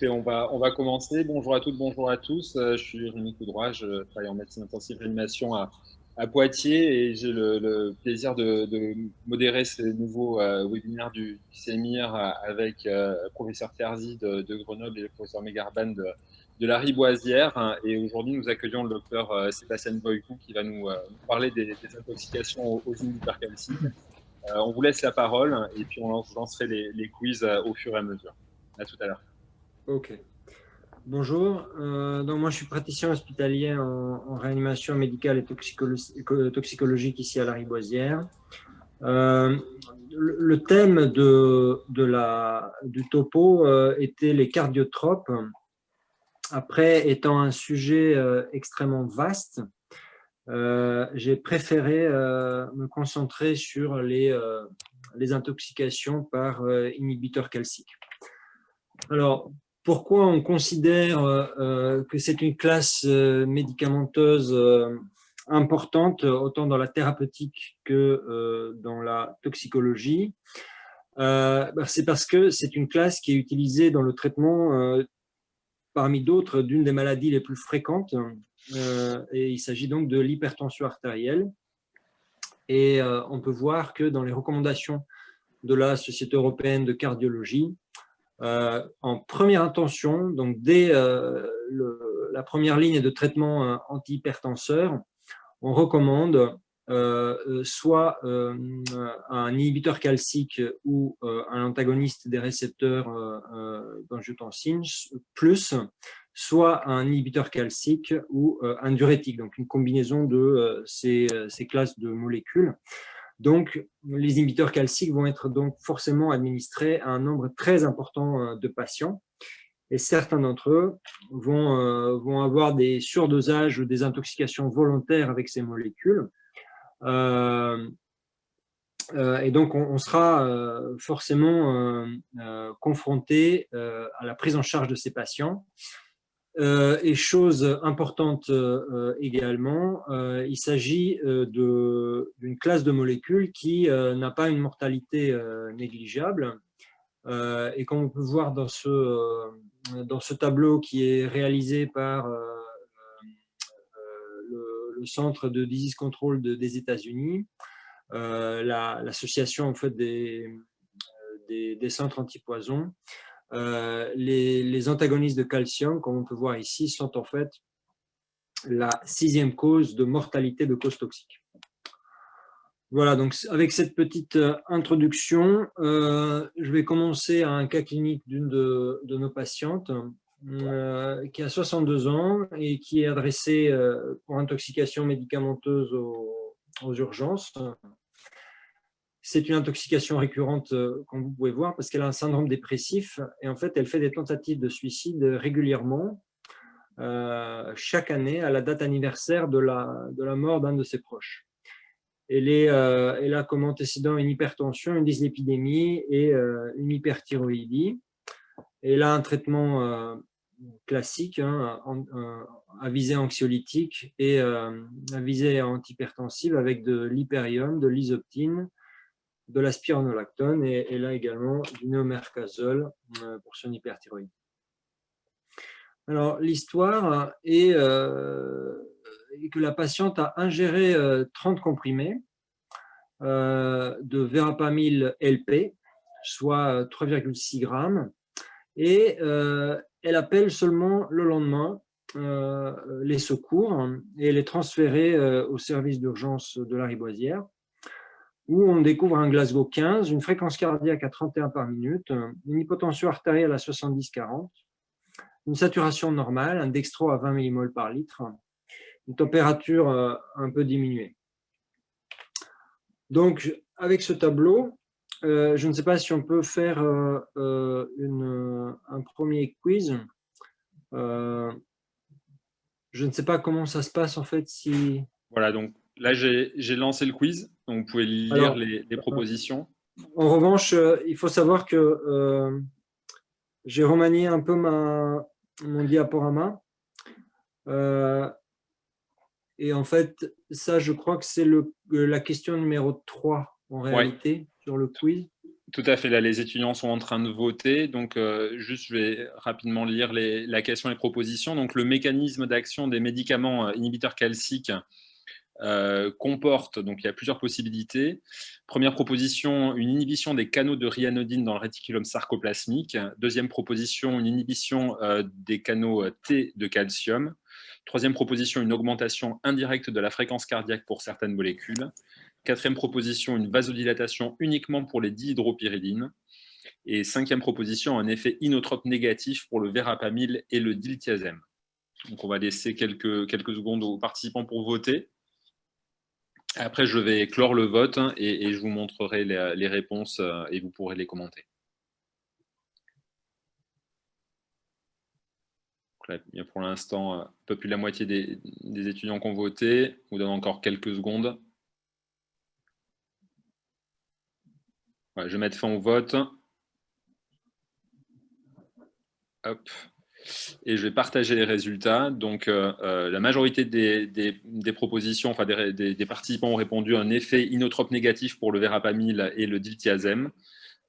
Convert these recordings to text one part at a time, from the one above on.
Et on va commencer. Bonjour à toutes, bonjour à tous. Je suis Rémi Coudroy, je travaille en médecine intensive réanimation à Poitiers et j'ai le plaisir de modérer ce nouveau webinaire du CEMIR avec le professeur Terzi de Grenoble et le professeur Megarban de la Riboisière. Et aujourd'hui, nous accueillons le docteur Sébastien Boykou qui va nous parler des intoxications aux inhibiteurs calciques. On vous laisse la parole et puis je lancerai les quiz au fur et à mesure. À tout à l'heure. Ok. Bonjour. Donc moi, je suis praticien hospitalier en réanimation médicale et toxicologique ici à la Riboisière. Le thème du topo était les cardiotropes. Après, étant un sujet extrêmement vaste, j'ai préféré me concentrer sur les intoxications par inhibiteurs calciques. Alors, pourquoi on considère que c'est une classe médicamenteuse importante, autant dans la thérapeutique que dans la toxicologie? C'est parce que c'est une classe qui est utilisée dans le traitement, parmi d'autres, d'une des maladies les plus fréquentes. Et il s'agit donc de l'hypertension artérielle. Et on peut voir que dans les recommandations de la Société européenne de cardiologie, en première intention, donc dès la première ligne de traitement antihypertenseur, on recommande soit un inhibiteur calcique ou un antagoniste des récepteurs d'angiotensine, plus soit un inhibiteur calcique ou un diurétique, donc une combinaison de ces classes de molécules. Donc, les inhibiteurs calciques vont être donc forcément administrés à un nombre très important de patients. Et certains d'entre eux vont avoir des surdosages ou des intoxications volontaires avec ces molécules. Et donc, on sera forcément confronté à la prise en charge de ces patients. Et chose importante également, il s'agit d'une classe de molécules qui n'a pas une mortalité négligeable. Et comme on peut voir dans ce tableau qui est réalisé par le Centre de Disease Control des États-Unis, l'association en fait des centres antipoison, les antagonistes de calcium, comme on peut voir ici, sont en fait la 6e cause de mortalité de cause toxique. Voilà, donc avec cette petite introduction, je vais commencer à un cas clinique d'une de nos patientes qui a 62 ans et qui est adressée pour intoxication médicamenteuse aux urgences. C'est une intoxication récurrente, comme vous pouvez voir, parce qu'elle a un syndrome dépressif et en fait, elle fait des tentatives de suicide régulièrement, chaque année à la date anniversaire de la mort d'un de ses proches. Elle a comme antécédent une hypertension, une dyslipidémie et une hyperthyroïdie. Elle a un traitement classique à visée anxiolytique et à visée antihypertensive avec de l'hyperium, de l'isoptine, de la spironolactone et elle a également du néomercazole pour son hyperthyroïdie. Alors, l'histoire est que la patiente a ingéré 30 comprimés de verapamil LP, soit 3,6 grammes, et elle appelle seulement le lendemain les secours et elle est transférée au service d'urgence de la Riboisière, où on découvre un Glasgow 15, une fréquence cardiaque à 31 par minute, une hypotension artérielle à 70-40, une saturation normale, un dextro à 20 mmol par litre, une température un peu diminuée. Donc, avec ce tableau, je ne sais pas si on peut faire un premier quiz. Je ne sais pas comment ça se passe en fait. Voilà, donc là, j'ai lancé le quiz, donc vous pouvez lire Alors, les propositions. En revanche, il faut savoir que j'ai remanié un peu mon diaporama. Et en fait, ça, je crois que c'est la question numéro 3 en réalité sur le quiz. Tout à fait. Là, les étudiants sont en train de voter. Donc, juste, je vais rapidement lire la question et les propositions. Donc, le mécanisme d'action des médicaments inhibiteurs calciques comporte, donc il y a plusieurs possibilités. Première proposition, une inhibition des canaux de ryanodine dans le réticulum sarcoplasmique. Deuxième proposition, une inhibition des canaux T de calcium. Troisième proposition, une augmentation indirecte de la fréquence cardiaque pour certaines molécules. Quatrième proposition, une vasodilatation uniquement pour les dihydropyridines. Et cinquième proposition, un effet inotrope négatif pour le verapamil et le diltiazem. Donc on va laisser quelques secondes aux participants pour voter. Après, je vais clore le vote et je vous montrerai les réponses et vous pourrez les commenter. Donc là, il y a pour l'instant un peu plus de la moitié des étudiants qui ont voté. Je vous donne encore quelques secondes. Voilà, je vais mettre fin au vote. Hop. Et je vais partager les résultats. Donc, la majorité des propositions, enfin des participants ont répondu à un effet inotrope négatif pour le verapamil et le diltiazem.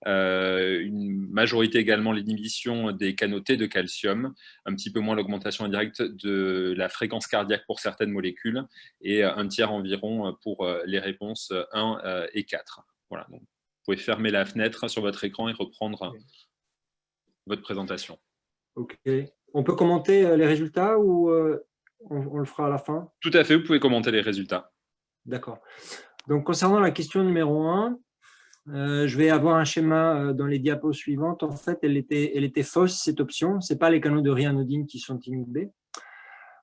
Une majorité également l'inhibition des canaux T de calcium, un petit peu moins l'augmentation indirecte de la fréquence cardiaque pour certaines molécules, et un tiers environ pour les réponses 1 et 4. Voilà, donc, vous pouvez fermer la fenêtre sur votre écran et reprendre votre présentation. Ok. On peut commenter les résultats ou on le fera à la fin? Tout à fait, vous pouvez commenter les résultats. D'accord. Donc, concernant la question numéro 1, je vais avoir un schéma dans les diapos suivantes. En fait, elle était fausse, cette option. Ce n'est pas les canaux de ryanodine qui sont inhibés.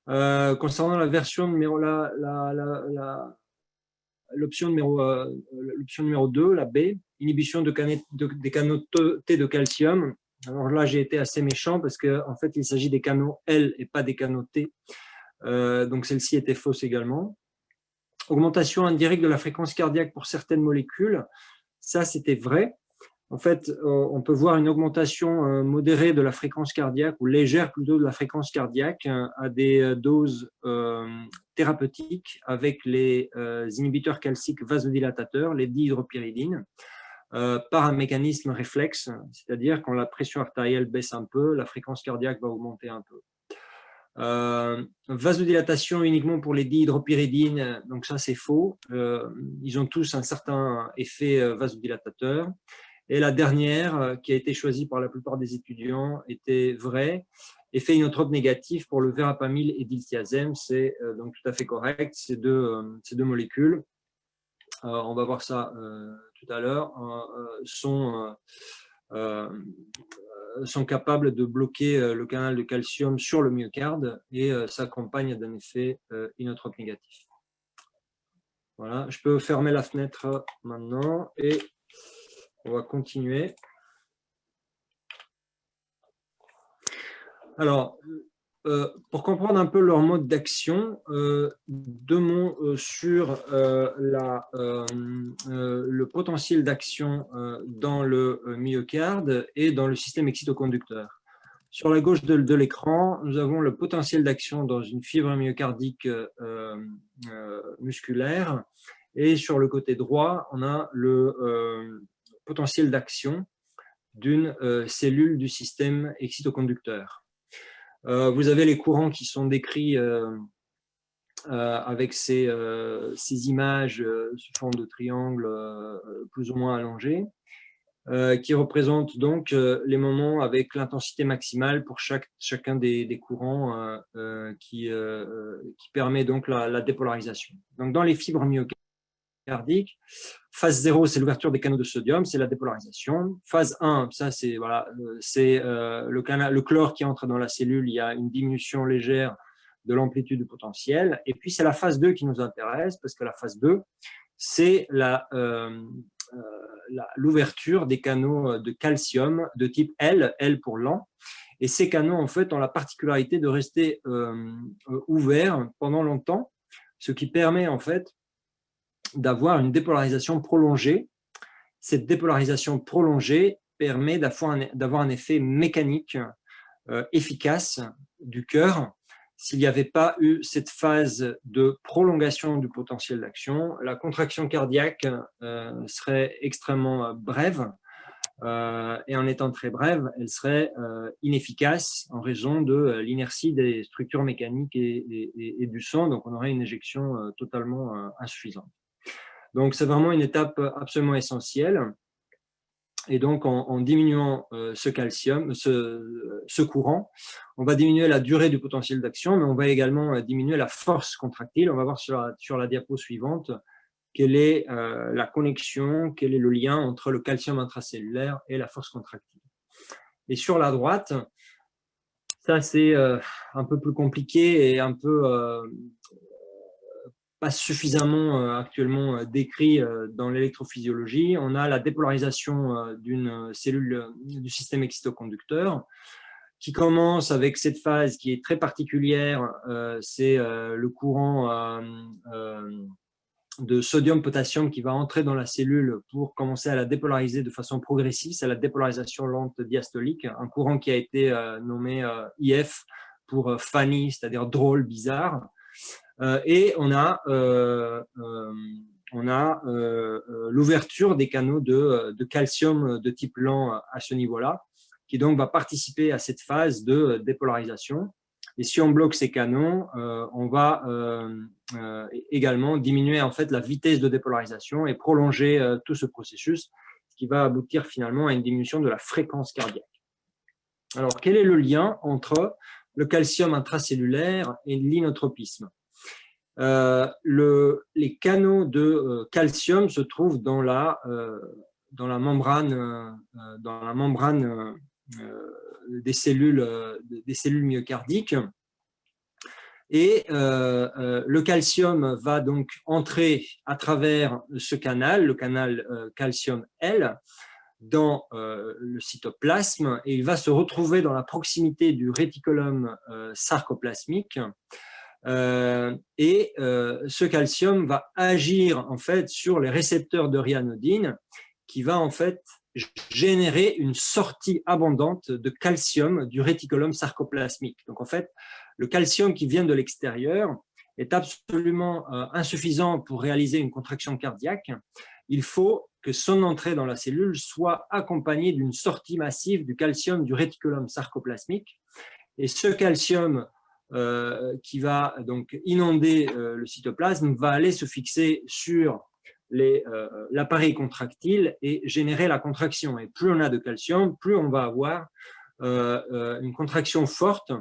Concernant la version numéro, l'option numéro 2, la B, inhibition des canaux T de calcium. Alors là, j'ai été assez méchant parce qu'en fait, il s'agit des canaux L et pas des canaux T. Donc, celle-ci était fausse également. Augmentation indirecte de la fréquence cardiaque pour certaines molécules. Ça, c'était vrai. En fait, on peut voir une augmentation modérée de la fréquence cardiaque, ou légère plutôt de la fréquence cardiaque, à des doses thérapeutiques avec les inhibiteurs calciques vasodilatateurs, les dihydropyridines, par un mécanisme réflexe, c'est-à-dire quand la pression artérielle baisse un peu, la fréquence cardiaque va augmenter un peu. Vasodilatation uniquement pour les dihydropyridines, donc ça c'est faux. Ils ont tous un certain effet vasodilatateur. Et la dernière, qui a été choisie par la plupart des étudiants, était vraie. Effet inotrope négatif pour le verapamil et diltiazem, c'est donc tout à fait correct, ces deux molécules. On va voir ça tout à l'heure, sont capables de bloquer le canal de calcium sur le myocarde et s'accompagnent d'un effet inotrope négatif. Voilà, je peux fermer la fenêtre maintenant et on va continuer. Alors, pour comprendre un peu leur mode d'action, deux mots sur le potentiel d'action dans le myocarde et dans le système excitoconducteur. Sur la gauche de l'écran, nous avons le potentiel d'action dans une fibre myocardique musculaire, et sur le côté droit, on a le potentiel d'action d'une cellule du système excitoconducteur. Vous avez les courants qui sont décrits avec ces images sous forme de triangle plus ou moins allongés, qui représentent donc les moments avec l'intensité maximale pour chacun des courants qui permet donc la dépolarisation. Donc dans les fibres myocardiques, phase 0, c'est l'ouverture des canaux de sodium, c'est la dépolarisation. Phase 1, ça c'est le chlore qui entre dans la cellule, il y a une diminution légère de l'amplitude du potentiel. Et puis c'est la phase 2 qui nous intéresse, parce que la phase 2, c'est l'ouverture des canaux de calcium de type L pour lent. Et ces canaux, en fait, ont la particularité de rester ouverts pendant longtemps, ce qui permet, en fait, d'avoir une dépolarisation prolongée. Cette dépolarisation prolongée permet d'avoir un effet mécanique efficace du cœur. S'il n'y avait pas eu cette phase de prolongation du potentiel d'action, la contraction cardiaque serait extrêmement brève, et en étant très brève, elle serait inefficace en raison de l'inertie des structures mécaniques et du sang, donc on aurait une éjection totalement insuffisante. Donc c'est vraiment une étape absolument essentielle. Et donc, en diminuant ce calcium, ce courant, on va diminuer la durée du potentiel d'action, mais on va également diminuer la force contractile. On va voir sur la diapo suivante quelle est la connexion, quel est le lien entre le calcium intracellulaire et la force contractile. Et sur la droite, ça c'est un peu plus compliqué et un peu pas suffisamment actuellement décrit dans l'électrophysiologie. On a la dépolarisation d'une cellule du système excitoconducteur qui commence avec cette phase qui est très particulière, c'est le courant de sodium-potassium qui va entrer dans la cellule pour commencer à la dépolariser de façon progressive. C'est la dépolarisation lente diastolique, un courant qui a été nommé IF pour funny, c'est-à-dire drôle, bizarre. Et on a l'ouverture des canaux de calcium de type lent à ce niveau-là, qui donc va participer à cette phase de dépolarisation. Et si on bloque ces canaux, on va également diminuer en fait la vitesse de dépolarisation et prolonger tout ce processus, ce qui va aboutir finalement à une diminution de la fréquence cardiaque. Alors, quel est le lien entre le calcium intracellulaire et l'inotropisme? Les canaux de calcium se trouvent dans la membrane des cellules myocardiques. Et le calcium va donc entrer à travers ce canal, le canal calcium L, dans le cytoplasme, et il va se retrouver dans la proximité du réticulum sarcoplasmique. Ce calcium va agir en fait sur les récepteurs de ryanodine, qui va en fait générer une sortie abondante de calcium du réticulum sarcoplasmique. Donc en fait, le calcium qui vient de l'extérieur est absolument insuffisant pour réaliser une contraction cardiaque. Il faut que son entrée dans la cellule soit accompagnée d'une sortie massive du calcium du réticulum sarcoplasmique. Et ce calcium qui va donc inonder le cytoplasme va aller se fixer sur l'appareil contractile et générer la contraction. Et plus on a de calcium, plus on va avoir une contraction forte.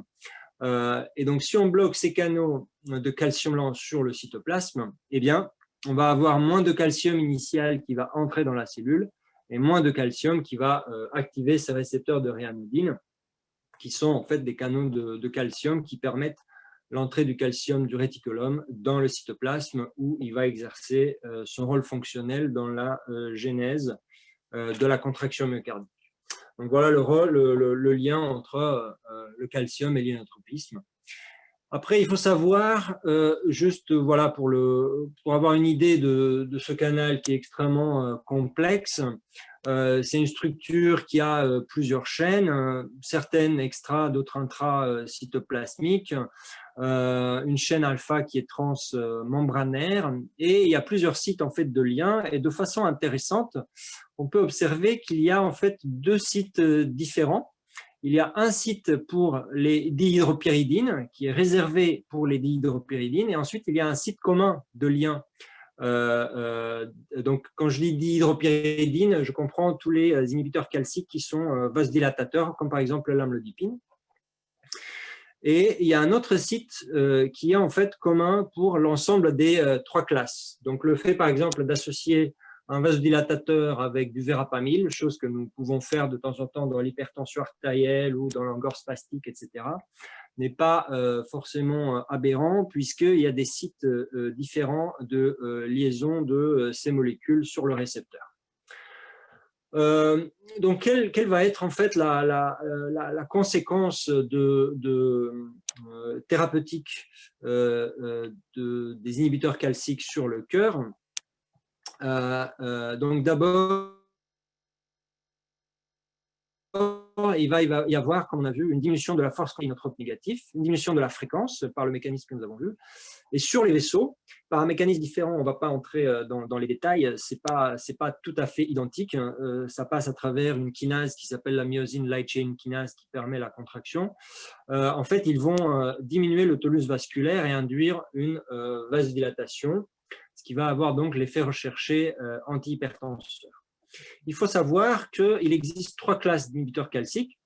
Et donc, si on bloque ces canaux de calcium lent sur le cytoplasme, eh bien, on va avoir moins de calcium initial qui va entrer dans la cellule et moins de calcium qui va activer ces récepteurs de ryanodine, qui sont en fait des canaux de calcium qui permettent l'entrée du calcium du réticulum dans le cytoplasme, où il va exercer son rôle fonctionnel dans la genèse de la contraction myocardique. Donc voilà le lien entre le calcium et l'inotropisme. Après, il faut savoir, juste voilà, pour avoir une idée de ce canal qui est extrêmement complexe, c'est une structure qui a plusieurs chaînes, certaines extra, d'autres intra-cytoplasmiques, une chaîne alpha qui est transmembranaire, et il y a plusieurs sites en fait de lien, et de façon intéressante, on peut observer qu'il y a en fait deux sites différents. Il y a un site pour les dihydropyridines qui est réservé pour les dihydropyridines, et ensuite il y a un site commun de lien. Donc quand je dis dihydropyridine, je comprends tous les inhibiteurs calciques qui sont vasodilatateurs, comme par exemple l'amlodipine. Et il y a un autre site qui est en fait commun pour l'ensemble des trois classes. Donc le fait par exemple d'associer un vasodilatateur avec du verapamil, chose que nous pouvons faire de temps en temps dans l'hypertension artérielle ou dans l'angoisse spastique, etc., n'est pas forcément aberrant, puisqu'il y a des sites différents de liaison de ces molécules sur le récepteur. Donc, quelle va être en fait la conséquence thérapeutique des inhibiteurs calciques sur le cœur? Donc d'abord, il va y avoir, comme on a vu, une diminution de la force inotrope négative, une diminution de la fréquence par le mécanisme que nous avons vu. Et sur les vaisseaux, par un mécanisme différent, on ne va pas entrer dans les détails, ce n'est pas tout à fait identique. Ça passe à travers une kinase qui s'appelle la myosine light chain kinase qui permet la contraction. En fait, ils vont diminuer le tolus vasculaire et induire une vasodilatation, ce qui va avoir donc l'effet recherché antihypertenseur. Il faut savoir qu'il existe 3 classes d'inhibiteurs calciques.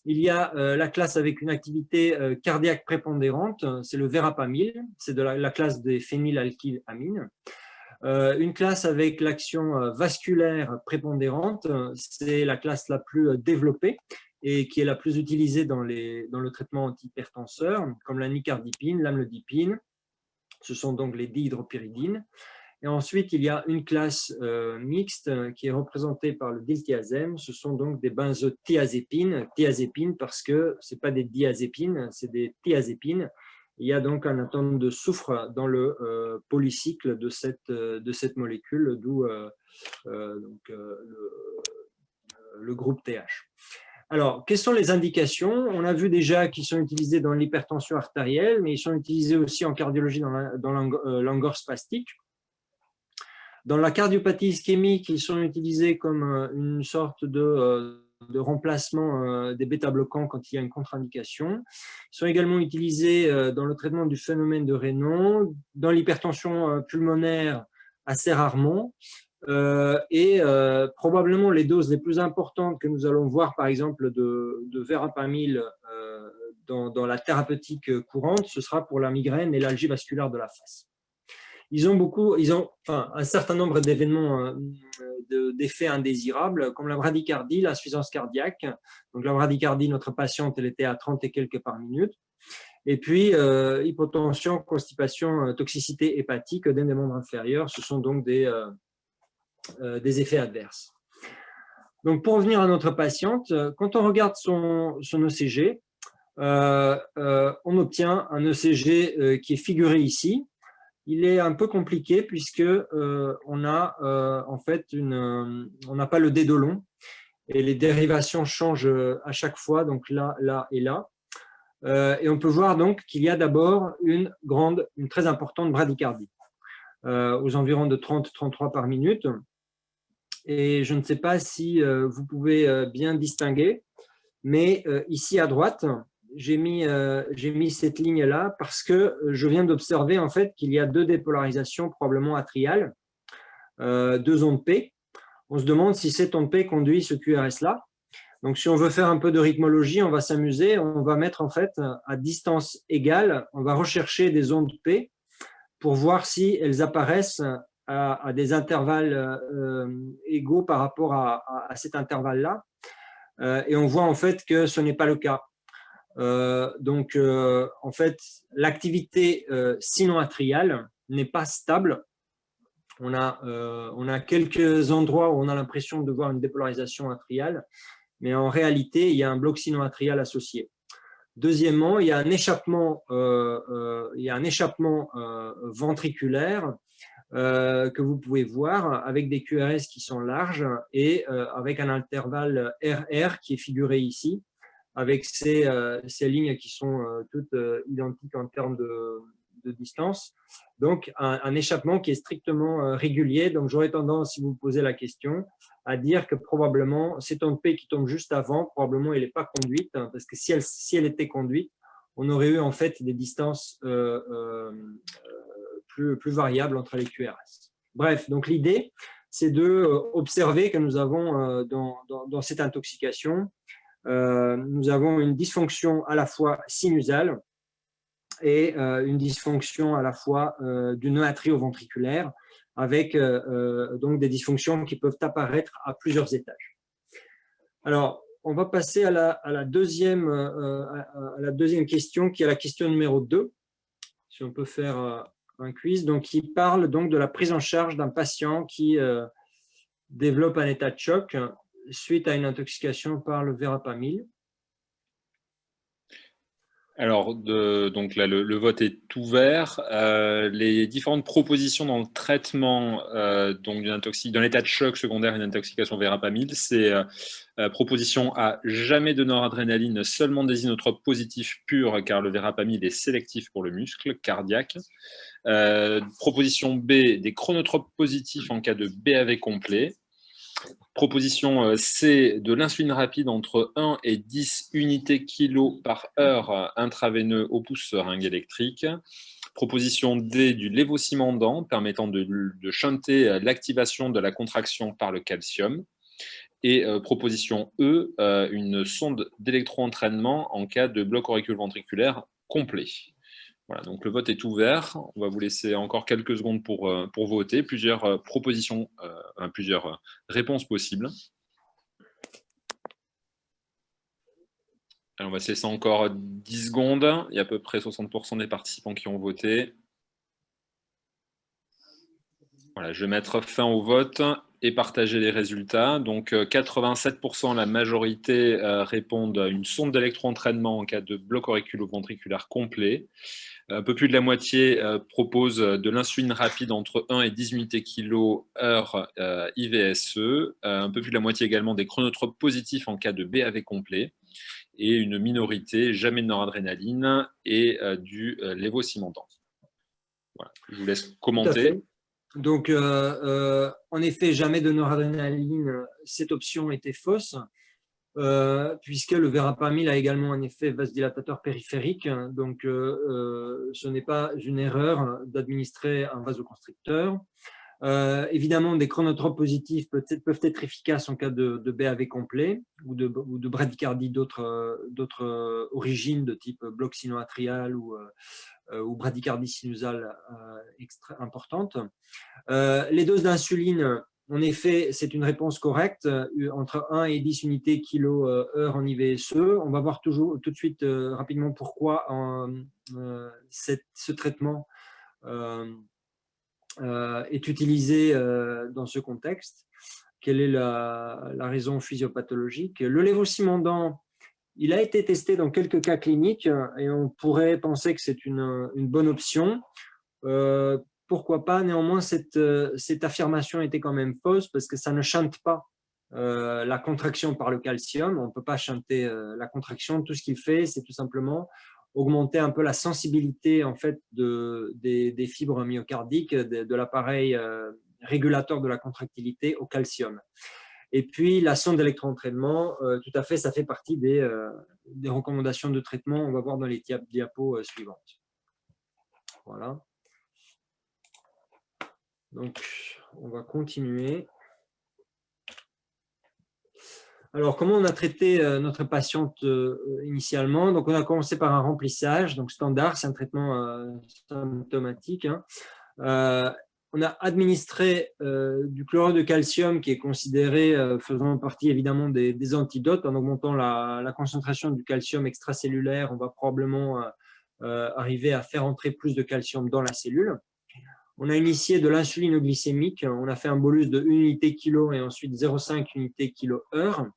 Il y a la classe avec une activité cardiaque prépondérante, c'est le verapamil, c'est de la classe des phénylalkylamines. Une classe avec l'action vasculaire prépondérante, c'est la classe la plus développée et qui est la plus utilisée dans le traitement antihypertenseur, comme la nicardipine, l'amlodipine. Ce sont donc les dihydropyridines. Et ensuite, il y a une classe mixte qui est représentée par le diltiazème. Ce sont donc des benzothiazépines, thiazépines parce que ce n'est pas des diazépines, c'est des thiazépines. Il y a donc un atome de soufre dans le polycycle de cette molécule, d'où le groupe TH. Alors, quelles sont les indications? On a vu déjà qu'ils sont utilisés dans l'hypertension artérielle, mais ils sont utilisés aussi en cardiologie dans l'angor spastique. Dans la cardiopathie ischémique, ils sont utilisés comme une sorte de remplacement des bêta-bloquants quand il y a une contre-indication. Ils sont également utilisés dans le traitement du phénomène de Raynaud, dans l'hypertension pulmonaire assez rarement, et probablement les doses les plus importantes que nous allons voir, par exemple, de verapamil dans la thérapeutique courante, ce sera pour la migraine et l'algie vasculaire de la face. Ils ont un certain nombre d'événements, d'effets indésirables, comme la bradycardie, l'insuffisance cardiaque. Donc la bradycardie, notre patiente, elle était à 30 et quelques par minute. Et puis, hypotension, constipation, toxicité hépatique, œdème des membres inférieurs, ce sont donc des effets adverses. Donc, pour revenir à notre patiente, quand on regarde son ECG, on obtient un ECG qui est figuré ici. Il est un peu compliqué puisque on a en fait on n'a pas le dédolon et les dérivations changent à chaque fois, donc là, là et là. Et on peut voir donc qu'il y a d'abord une très importante bradycardie aux environs de 30-33 par minute. Et je ne sais pas si vous pouvez bien distinguer, mais ici à droite, j'ai mis cette ligne-là parce que je viens d'observer en fait qu'il y a 2 dépolarisations probablement atriales, 2 ondes P. On se demande si cette onde P conduit ce QRS-là. Donc, si on veut faire un peu de rythmologie, on va s'amuser. On va mettre en fait à distance égale, on va rechercher des ondes P pour voir si elles apparaissent à des intervalles égaux par rapport à cet intervalle-là. Et on voit en fait que ce n'est pas le cas. Donc, en fait, l'activité sino-atriale n'est pas stable. On a quelques endroits où on a l'impression de voir une dépolarisation atriale, mais en réalité, il y a un bloc sino-atrial associé. Deuxièmement, il y a un échappement, ventriculaire que vous pouvez voir avec des QRS qui sont larges et avec un intervalle RR qui est figuré ici, avec ces lignes qui sont toutes identiques en termes de distance. Donc, un échappement qui est strictement régulier. Donc, j'aurais tendance, si vous me posez la question, à dire que probablement, cette onde P qui tombe juste avant, probablement, elle n'est pas conduite, hein, parce que si elle était conduite, on aurait eu en fait des distances plus variables entre les QRS. Bref, donc l'idée, c'est d'observer que nous avons dans cette intoxication, nous avons une dysfonction à la fois sinusale et une dysfonction à la fois du nœud atrioventriculaire avec donc des dysfonctions qui peuvent apparaître à plusieurs étages. Alors, on va passer à la deuxième question qui est la question numéro 2. Si on peut faire un quiz. Donc, qui parle donc de la prise en charge d'un patient qui développe un état de choc suite à une intoxication par le verapamil. Alors, donc là, le vote est ouvert. Les différentes propositions dans le traitement donc d'un état de choc secondaire à une intoxication au verapamil, c'est proposition A, jamais de noradrénaline, seulement des inotropes positifs purs, car le verapamil est sélectif pour le muscle cardiaque. Proposition B, des chronotropes positifs en cas de BAV complet. Proposition C, de l'insuline rapide entre 1 et 10 unités kilo par heure intraveineux au pouce seringue électrique. Proposition D, du lévocimandant permettant de shunter l'activation de la contraction par le calcium. Et proposition E, une sonde d'électro-entraînement en cas de bloc auricule-ventriculaire complet. Voilà, donc le vote est ouvert. On va vous laisser encore quelques secondes pour voter. Plusieurs propositions, plusieurs réponses possibles. Alors, on va se laisser encore 10 secondes. Il y a à peu près 60% des participants qui ont voté. Voilà, je vais mettre fin au vote et partager les résultats. Donc 87%, la majorité répondent à une sonde d'électro-entraînement en cas de bloc auriculo-ventriculaire complet. Un peu plus de la moitié propose de l'insuline rapide entre 1 et 10 unités kilo heure IVSE. Un peu plus de la moitié également des chronotropes positifs en cas de BAV complet. Et une minorité, jamais de noradrénaline et du lévocimandant. Voilà, je vous laisse commenter. Donc, en effet, jamais de noradrénaline, cette option était fausse, puisque le verapamil a également un effet vasodilatateur périphérique. Donc, ce n'est pas une erreur d'administrer un vasoconstricteur. Évidemment, des chronotropes positifs peuvent être efficaces en cas de BAV complet ou de bradycardie d'autres origines de type bloc sino-atrial ou bradycardie sinusale importante. Les doses d'insuline, en effet, c'est une réponse correcte, entre 1 et 10 unités kilo/heure en IVSE. On va voir tout de suite rapidement pourquoi ce traitement est utilisé dans ce contexte. Quelle est la raison physiopathologique? Le lévocimandant, il a été testé dans quelques cas cliniques et on pourrait penser que c'est une bonne option. Pourquoi pas? Néanmoins, cette affirmation était quand même fausse parce que ça ne shunte pas la contraction par le calcium. On ne peut pas shunter la contraction. Tout ce qu'il fait, c'est tout simplement augmenter un peu la sensibilité en fait des fibres myocardiques, de l'appareil régulateur de la contractilité au calcium. Et puis, la sonde d'électro-entraînement, tout à fait, ça fait partie des recommandations de traitement. On va voir dans les diapos suivantes. Voilà. Donc, on va continuer. Alors, comment on a traité notre patiente initialement? Donc, on a commencé par un remplissage, donc standard, c'est un traitement symptomatique. On a administré du chlorure de calcium qui est considéré faisant partie évidemment des antidotes. En augmentant la concentration du calcium extracellulaire, on va probablement arriver à faire entrer plus de calcium dans la cellule. On a initié de l'insuline glycémique. On a fait un bolus de 1 unité kilo et ensuite 0,5 unité kilo/heure.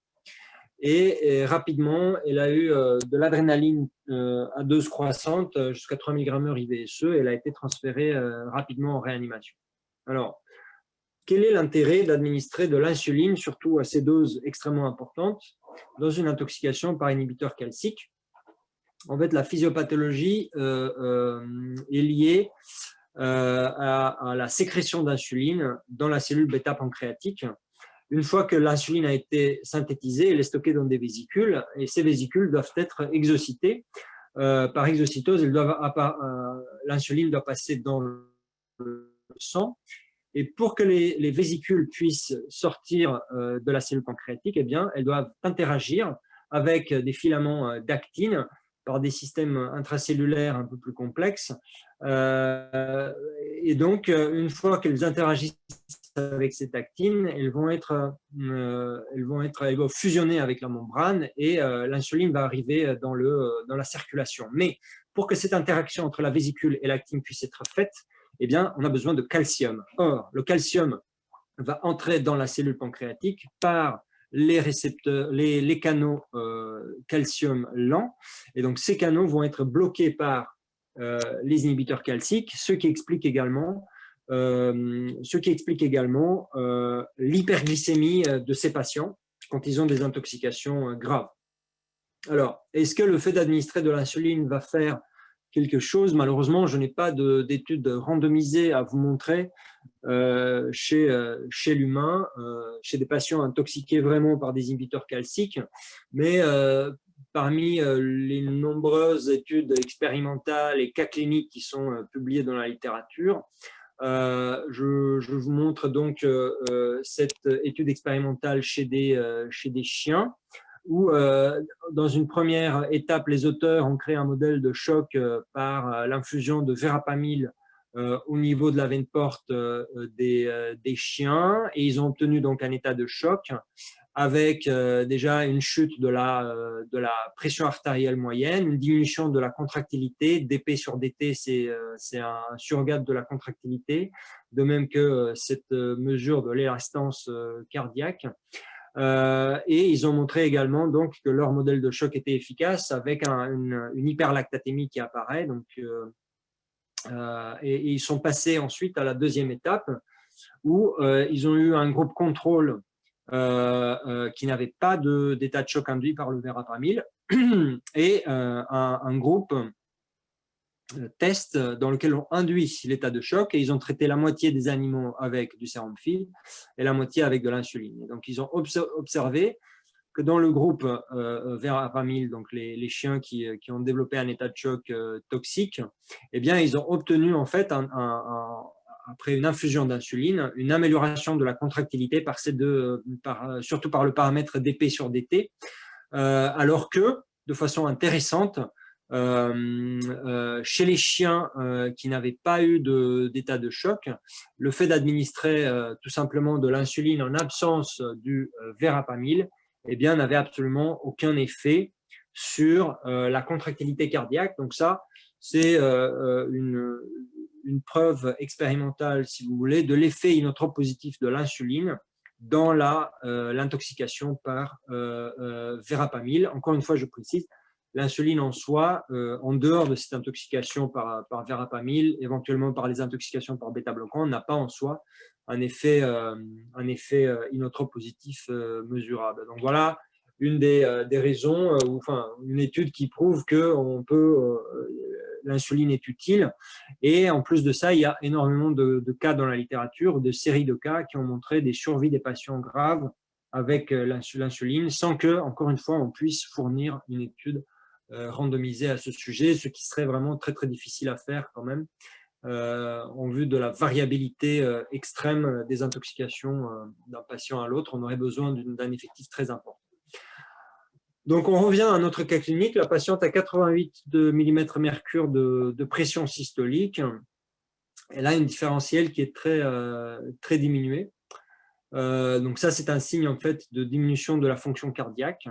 Et rapidement, elle a eu de l'adrénaline à dose croissante jusqu'à 3 mg/h IVSE et elle a été transférée rapidement en réanimation. Alors, quel est l'intérêt d'administrer de l'insuline, surtout à ces doses extrêmement importantes, dans une intoxication par inhibiteur calcique? En fait, la physiopathologie est liée à la sécrétion d'insuline dans la cellule bêta-pancréatique. Une fois que l'insuline a été synthétisée, elle est stockée dans des vésicules et ces vésicules doivent être exocitées. Par exocytose, l'insuline doit passer dans le sang. Et pour que les vésicules puissent sortir de la cellule pancréatique, eh bien, elles doivent interagir avec des filaments d'actine par des systèmes intracellulaires un peu plus complexes. Et donc, une fois qu'elles interagissent avec cette actine, elles vont fusionner avec la membrane et l'insuline va arriver dans la circulation. Mais pour que cette interaction entre la vésicule et l'actine puisse être faite, eh bien, on a besoin de calcium. Or, le calcium va entrer dans la cellule pancréatique par les canaux calcium lents. Et donc, ces canaux vont être bloqués par les inhibiteurs calciques, ce qui explique également l'hyperglycémie de ces patients quand ils ont des intoxications graves. Alors, est-ce que le fait d'administrer de l'insuline va faire quelque chose? Malheureusement, je n'ai pas d'études randomisées à vous montrer chez l'humain, chez des patients intoxiqués vraiment par des inhibiteurs calciques, mais parmi les nombreuses études expérimentales et cas cliniques qui sont publiées dans la littérature, je vous montre donc cette étude expérimentale chez des chiens où, dans une première étape, les auteurs ont créé un modèle de choc par l'infusion de verapamil au niveau de la veine porte des chiens, et ils ont obtenu donc un état de choc avec déjà une chute de la pression artérielle moyenne, une diminution de la contractilité, dP sur dt, c'est un surrogate de la contractilité, de même que cette mesure de l'élastance cardiaque. Et ils ont montré également donc, que leur modèle de choc était efficace avec une hyperlactatémie qui apparaît. Donc, et ils sont passés ensuite à la deuxième étape où ils ont eu un groupe contrôle qui n'avait pas d'état de choc induit par le verapamil et un groupe test dans lequel on induit l'état de choc, et ils ont traité la moitié des animaux avec du sérum FIB et la moitié avec de l'insuline. Donc, ils ont observé que dans le groupe verapamil, donc les chiens qui ont développé un état de choc toxique, eh bien, ils ont obtenu en fait, après une infusion d'insuline, une amélioration de la contractilité surtout par le paramètre dP sur dt, alors que, de façon intéressante, chez les chiens qui n'avaient pas eu d'état de choc, le fait d'administrer tout simplement de l'insuline en absence du verapamil, eh bien, n'avait absolument aucun effet sur la contractilité cardiaque. Donc ça, c'est une preuve expérimentale, si vous voulez, de l'effet inotrope positif de l'insuline dans l'intoxication par verapamil. Encore une fois, je précise, l'insuline en soi, en dehors de cette intoxication par verapamil, éventuellement par les intoxications par bêta-bloquants, n'a pas en soi un effet inotrope positif mesurable. Donc voilà une des raisons, enfin une étude qui prouve que l'insuline est utile. Et en plus de ça, il y a énormément de cas dans la littérature, de séries de cas qui ont montré des survies des patients graves avec l'insuline, sans que, encore une fois, on puisse fournir une étude randomisée à ce sujet, ce qui serait vraiment très très difficile à faire quand même, en vue de la variabilité extrême des intoxications d'un patient à l'autre. On aurait besoin d'un effectif très important. Donc, on revient à notre cas clinique. La patiente a 88 mmHg de pression systolique. Elle a une différentielle qui est très diminuée. Donc, ça, c'est un signe en fait de diminution de la fonction cardiaque.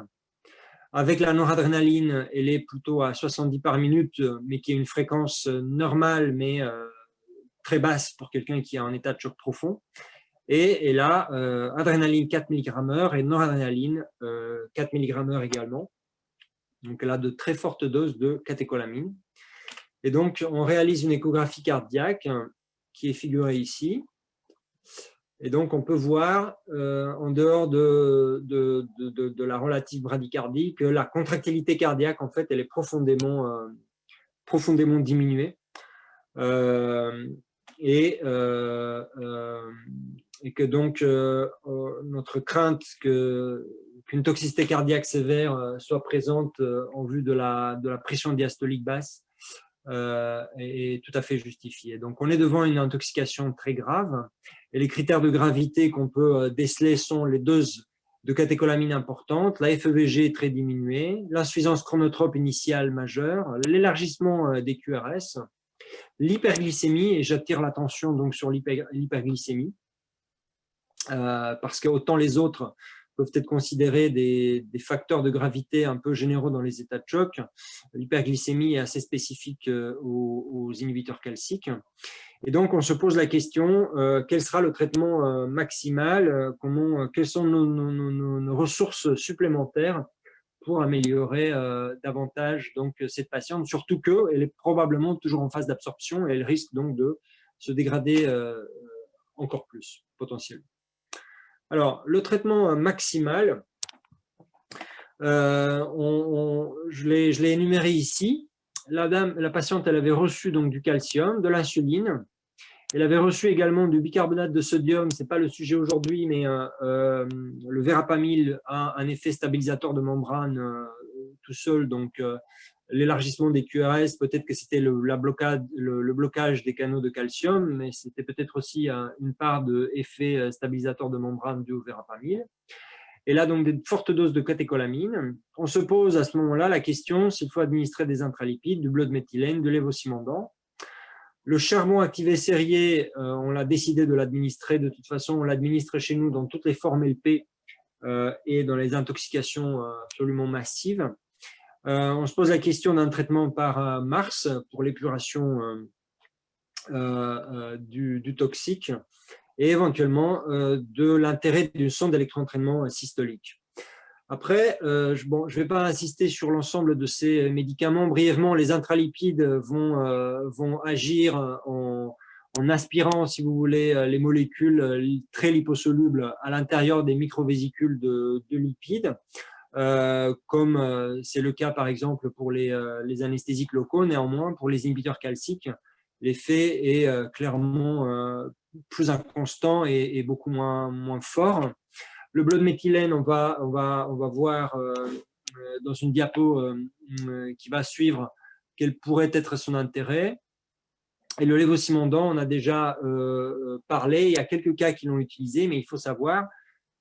Avec la noradrénaline, elle est plutôt à 70 par minute, mais qui est une fréquence normale, mais très basse pour quelqu'un qui est en état de choc profond. Et elle a adrénaline 4 mg/h et noradrénaline 4 mg/h également. Donc, elle a de très fortes doses de catécholamine. Et donc, on réalise une échographie cardiaque qui est figurée ici. Et donc, on peut voir, en dehors de la relative bradycardie, que la contractilité cardiaque, en fait, elle est profondément diminuée. Et que donc, notre crainte qu'une toxicité cardiaque sévère soit présente en vue de la pression diastolique basse est tout à fait justifiée. Donc, on est devant une intoxication très grave, et les critères de gravité qu'on peut déceler sont les doses de catécholamine importantes, la FEVG très diminuée, l'insuffisance chronotrope initiale majeure, l'élargissement des QRS, l'hyperglycémie, et j'attire l'attention donc sur l'hyperglycémie, parce que autant les autres peuvent être considérés des facteurs de gravité un peu généraux dans les états de choc, l'hyperglycémie est assez spécifique aux inhibiteurs calciques. Et donc, on se pose la question, quel sera le traitement maximal, quelles sont nos ressources supplémentaires pour améliorer davantage donc, cette patiente, surtout qu'elle est probablement toujours en phase d'absorption et elle risque donc de se dégrader encore plus, potentiellement. Alors, le traitement maximal, je l'ai énuméré ici. La patiente, elle avait reçu donc du calcium, de l'insuline. Elle avait reçu également du bicarbonate de sodium. Ce n'est pas le sujet aujourd'hui, mais le verapamil a un effet stabilisateur de membrane tout seul. Donc, l'élargissement des QRS, peut-être que c'était le blocage des canaux de calcium, mais c'était peut-être aussi une part d'effet stabilisateur de membrane dû au verapamil. Et là, donc, des fortes doses de catécholamine. On se pose à ce moment-là la question s'il faut administrer des intralipides, du bleu de méthylène, de lévocimendant. Le charbon activé sérié, on l'a décidé de l'administrer. De toute façon, on l'administre chez nous dans toutes les formes LP et dans les intoxications absolument massives. On se pose la question d'un traitement par Mars pour l'épuration du toxique et éventuellement de l'intérêt d'une sonde d'électroentraînement systolique. Après, je ne vais pas insister sur l'ensemble de ces médicaments. Brièvement, les intralipides vont agir en aspirant, si vous voulez, les molécules très liposolubles à l'intérieur des microvésicules de lipides, comme c'est le cas par exemple pour les anesthésiques locaux. Néanmoins, pour les inhibiteurs calciques, l'effet est clairement plus inconstant et beaucoup moins fort. Le bleu de méthylène, on va voir dans une diapo qui va suivre quel pourrait être son intérêt. Et le lévocimendant, on a déjà parlé. Il y a quelques cas qui l'ont utilisé, mais il faut savoir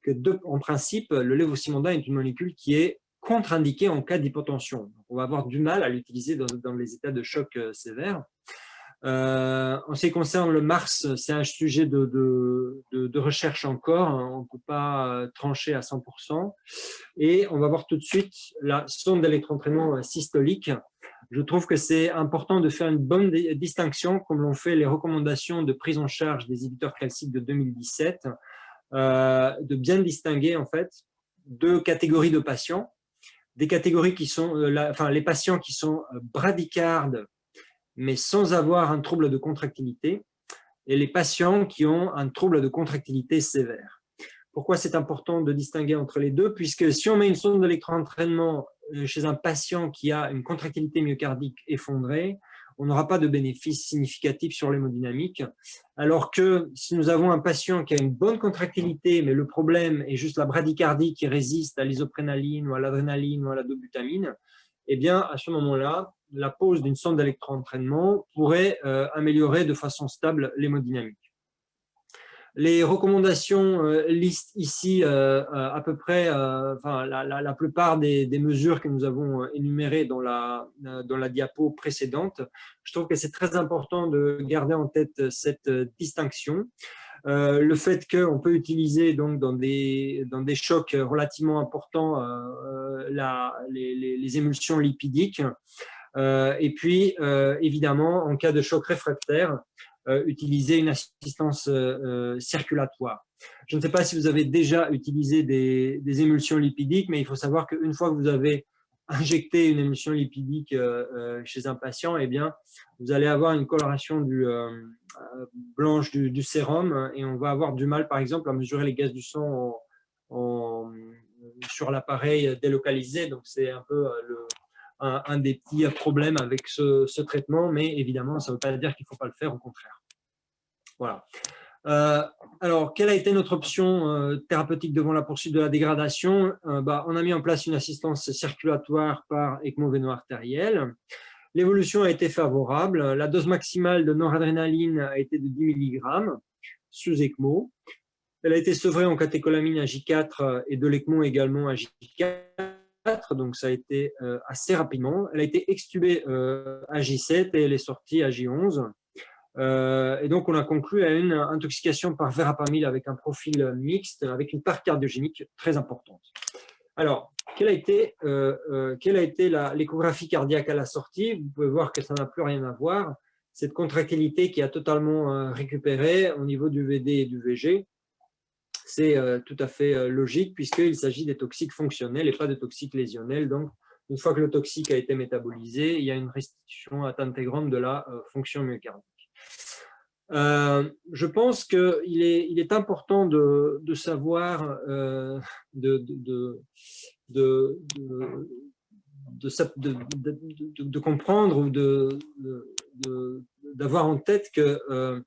que, en principe, le lévocimendant est une molécule qui est contre-indiquée en cas d'hypotension. On va avoir du mal à l'utiliser dans les états de choc sévères. En ce qui concerne le Mars, c'est un sujet de recherche encore. On ne peut pas trancher à 100%. Et on va voir tout de suite la sonde d'électroentraînement systolique. Je trouve que c'est important de faire une bonne distinction, comme l'ont fait les recommandations de prise en charge des inhibiteurs calciques de 2017, de bien distinguer en fait deux catégories de patients. Des catégories qui sont, les patients qui sont bradycardes, mais sans avoir un trouble de contractilité, et les patients qui ont un trouble de contractilité sévère. Pourquoi c'est important de distinguer entre les deux? Puisque si on met une sonde d'électroentraînement chez un patient qui a une contractilité myocardique effondrée, on n'aura pas de bénéfice significatif sur l'hémodynamique. Alors que si nous avons un patient qui a une bonne contractilité, mais le problème est juste la bradycardie qui résiste à l'isoprénaline ou à l'adrénaline ou à la dobutamine, eh bien, à ce moment-là, la pose d'une sonde d'électroentraînement pourrait améliorer de façon stable l'hémodynamique. Les recommandations listent ici à peu près la plupart des mesures que nous avons énumérées dans la diapo précédente. Je trouve que c'est très important de garder en tête cette distinction. Le fait qu'on peut utiliser donc dans des chocs relativement importants les émulsions lipidiques, et puis évidemment en cas de choc réfractaire, utiliser une assistance circulatoire. Je ne sais pas si vous avez déjà utilisé des émulsions lipidiques, mais il faut savoir qu'une fois que vous avez injecté une émulsion lipidique chez un patient, eh bien, vous allez avoir une coloration blanche du sérum et on va avoir du mal, par exemple, à mesurer les gaz du sang sur l'appareil délocalisé. Donc, c'est un peu un des petits problèmes avec ce traitement, mais évidemment, ça ne veut pas dire qu'il ne faut pas le faire, au contraire. Voilà. Alors, quelle a été notre option thérapeutique devant la poursuite de la dégradation? On a mis en place une assistance circulatoire par ECMO véno-artériel. L'évolution a été favorable. La dose maximale de noradrénaline a été de 10 mg sous ECMO. Elle a été sevrée en catécholamine à J4 et de l'ECMO également à J4. Donc, ça a été assez rapidement. Elle a été extubée à J7 et elle est sortie à J11. Et donc, on a conclu à une intoxication par verapamil avec un profil mixte, avec une part cardiogénique très importante. Alors, quelle a été l'échographie cardiaque à la sortie? Vous pouvez voir que ça n'a plus rien à voir. cette contractilité qui a totalement récupéré au niveau du VD et du VG. C'est tout à fait logique puisqu'il s'agit des toxiques fonctionnels et pas de toxiques lésionnels. Donc, une fois que le toxique a été métabolisé, il y a une restitution intégrante de la fonction myocardique. Je pense qu'il est important de savoir, de comprendre ou d'avoir en tête que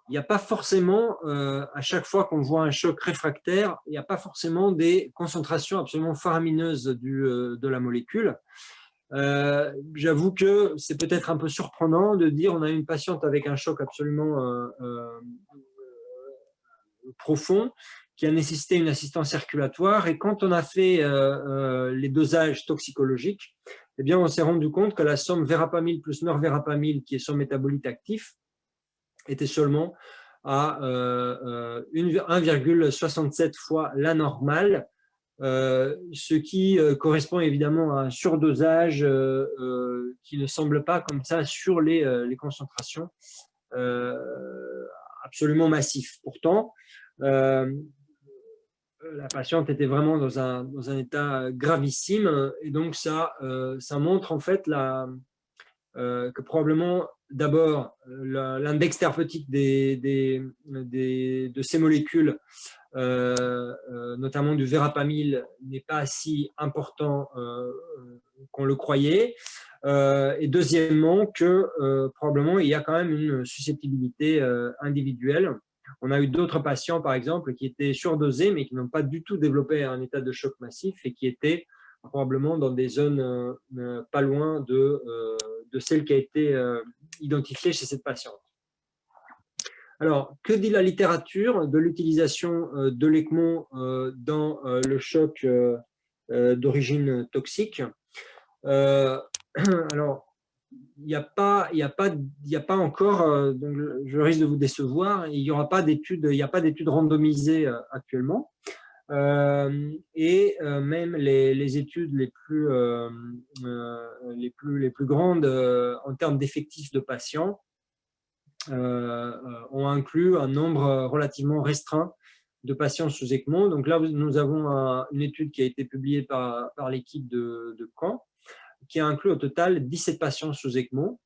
il n'y a pas forcément, à chaque fois qu'on voit un choc réfractaire, il n'y a pas forcément des concentrations absolument faramineuses de la molécule. J'avoue que c'est peut-être un peu surprenant de dire on a une patiente avec un choc absolument profond qui a nécessité une assistance circulatoire et quand on a fait les dosages toxicologiques, eh bien, on s'est rendu compte que la somme verapamil plus norverapamil, qui est son métabolite actif, était seulement à 1,67 fois la normale, ce qui correspond évidemment à un surdosage qui ne semble pas comme ça sur les concentrations absolument massives. Pourtant, la patiente était vraiment dans un état gravissime et donc ça montre en fait que probablement d'abord l'index thérapeutique de ces molécules, notamment du verapamil, n'est pas si important qu'on le croyait. Et deuxièmement, que probablement il y a quand même une susceptibilité individuelle. On a eu d'autres patients, par exemple, qui étaient surdosés, mais qui n'ont pas du tout développé un état de choc massif et qui étaient probablement dans des zones pas loin de celle qui a été identifiée chez cette patiente. Alors, que dit la littérature de l'utilisation de l'ECMO dans le choc d'origine toxique? Alors, il n'y a pas encore, donc je risque de vous décevoir, il n'y aura pas d'études, il n'y a pas d'études randomisées actuellement. Même les études les plus grandes en termes d'effectifs de patients ont inclus un nombre relativement restreint de patients sous ECMO. Donc là, nous avons une étude qui a été publiée par l'équipe de Caen, qui a inclus au total 17 patients sous ECMO.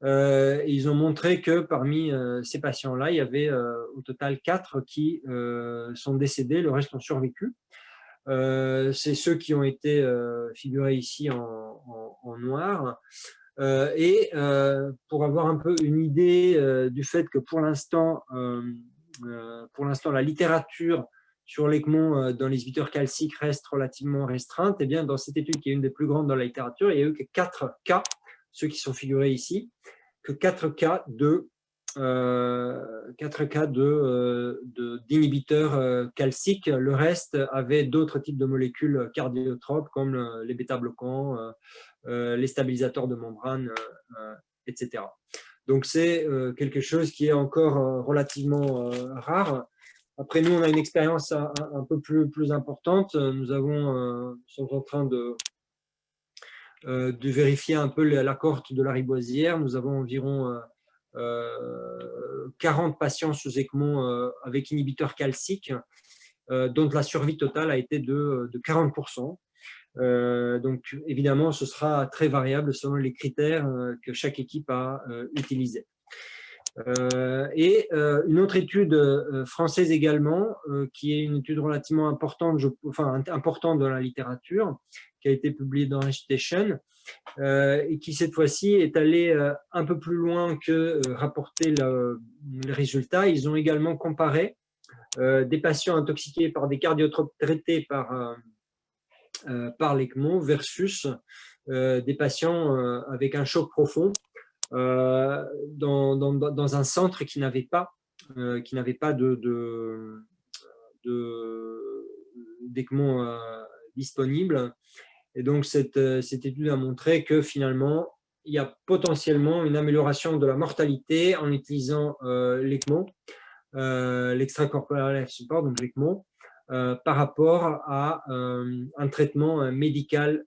Ils ont montré que parmi ces patients-là, il y avait au total 4 qui sont décédés, le reste ont survécu. C'est ceux qui ont été figurés ici en noir. Pour avoir un peu une idée du fait que pour l'instant, la littérature sur l'ECMO dans les inhibiteurs calciques reste relativement restreinte, et bien dans cette étude qui est une des plus grandes dans la littérature, il n'y a eu que 4 cas, ceux qui sont figurés ici, que 4 cas d'inhibiteurs calciques. Le reste avait d'autres types de molécules cardiotropes comme les bêta-bloquants, les stabilisateurs de membrane, etc. Donc c'est quelque chose qui est encore relativement rare. Après, nous, on a une expérience un peu plus importante. Nous sommes en train de vérifier un peu la cohorte de Lariboisière. Nous avons environ 40 patients sous ECMO avec inhibiteurs calciques, dont la survie totale a été de 40%. Donc, évidemment, ce sera très variable selon les critères que chaque équipe a utilisés. Une autre étude française également, qui est une étude relativement importante, importante dans la littérature, qui a été publiée dans Resuscitation, et qui cette fois-ci est allée un peu plus loin que rapporter les résultats. Ils ont également comparé des patients intoxiqués par des cardiotropes traités par l'ECMO versus des patients avec un choc profond dans un centre qui n'avait pas d'ECMO disponible. Et donc, cette étude a montré que finalement, il y a potentiellement une amélioration de la mortalité en utilisant l'ECMO, l'extracorporel life support, donc l'ECMO, par rapport à un traitement médical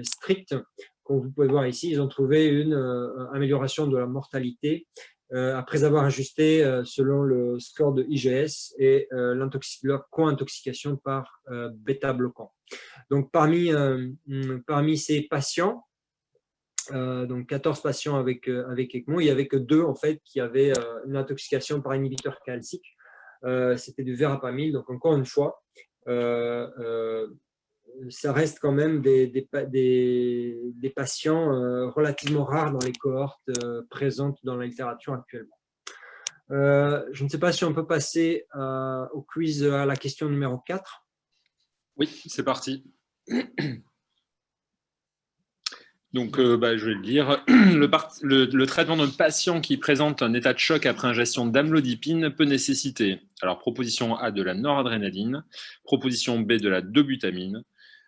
strict comme vous pouvez voir ici, ils ont trouvé une amélioration de la mortalité après avoir ajusté selon le score de IGS et leur co-intoxication par bêta-bloquant. Donc, parmi ces patients, donc 14 patients avec ECMO, il n'y avait que 2 en fait, qui avaient une intoxication par inhibiteur calcique. C'était du verapamil. Donc, encore une fois, ça reste quand même des patients relativement rares dans les cohortes présentes dans la littérature actuellement. Je ne sais pas si on peut passer au quiz à la question numéro 4. Oui, c'est parti. Donc, je vais le dire. Le traitement d'un patient qui présente un état de choc après ingestion d'amlodipine peut nécessiter, alors, proposition A, de la noradrénaline, proposition B, de la dobutamine,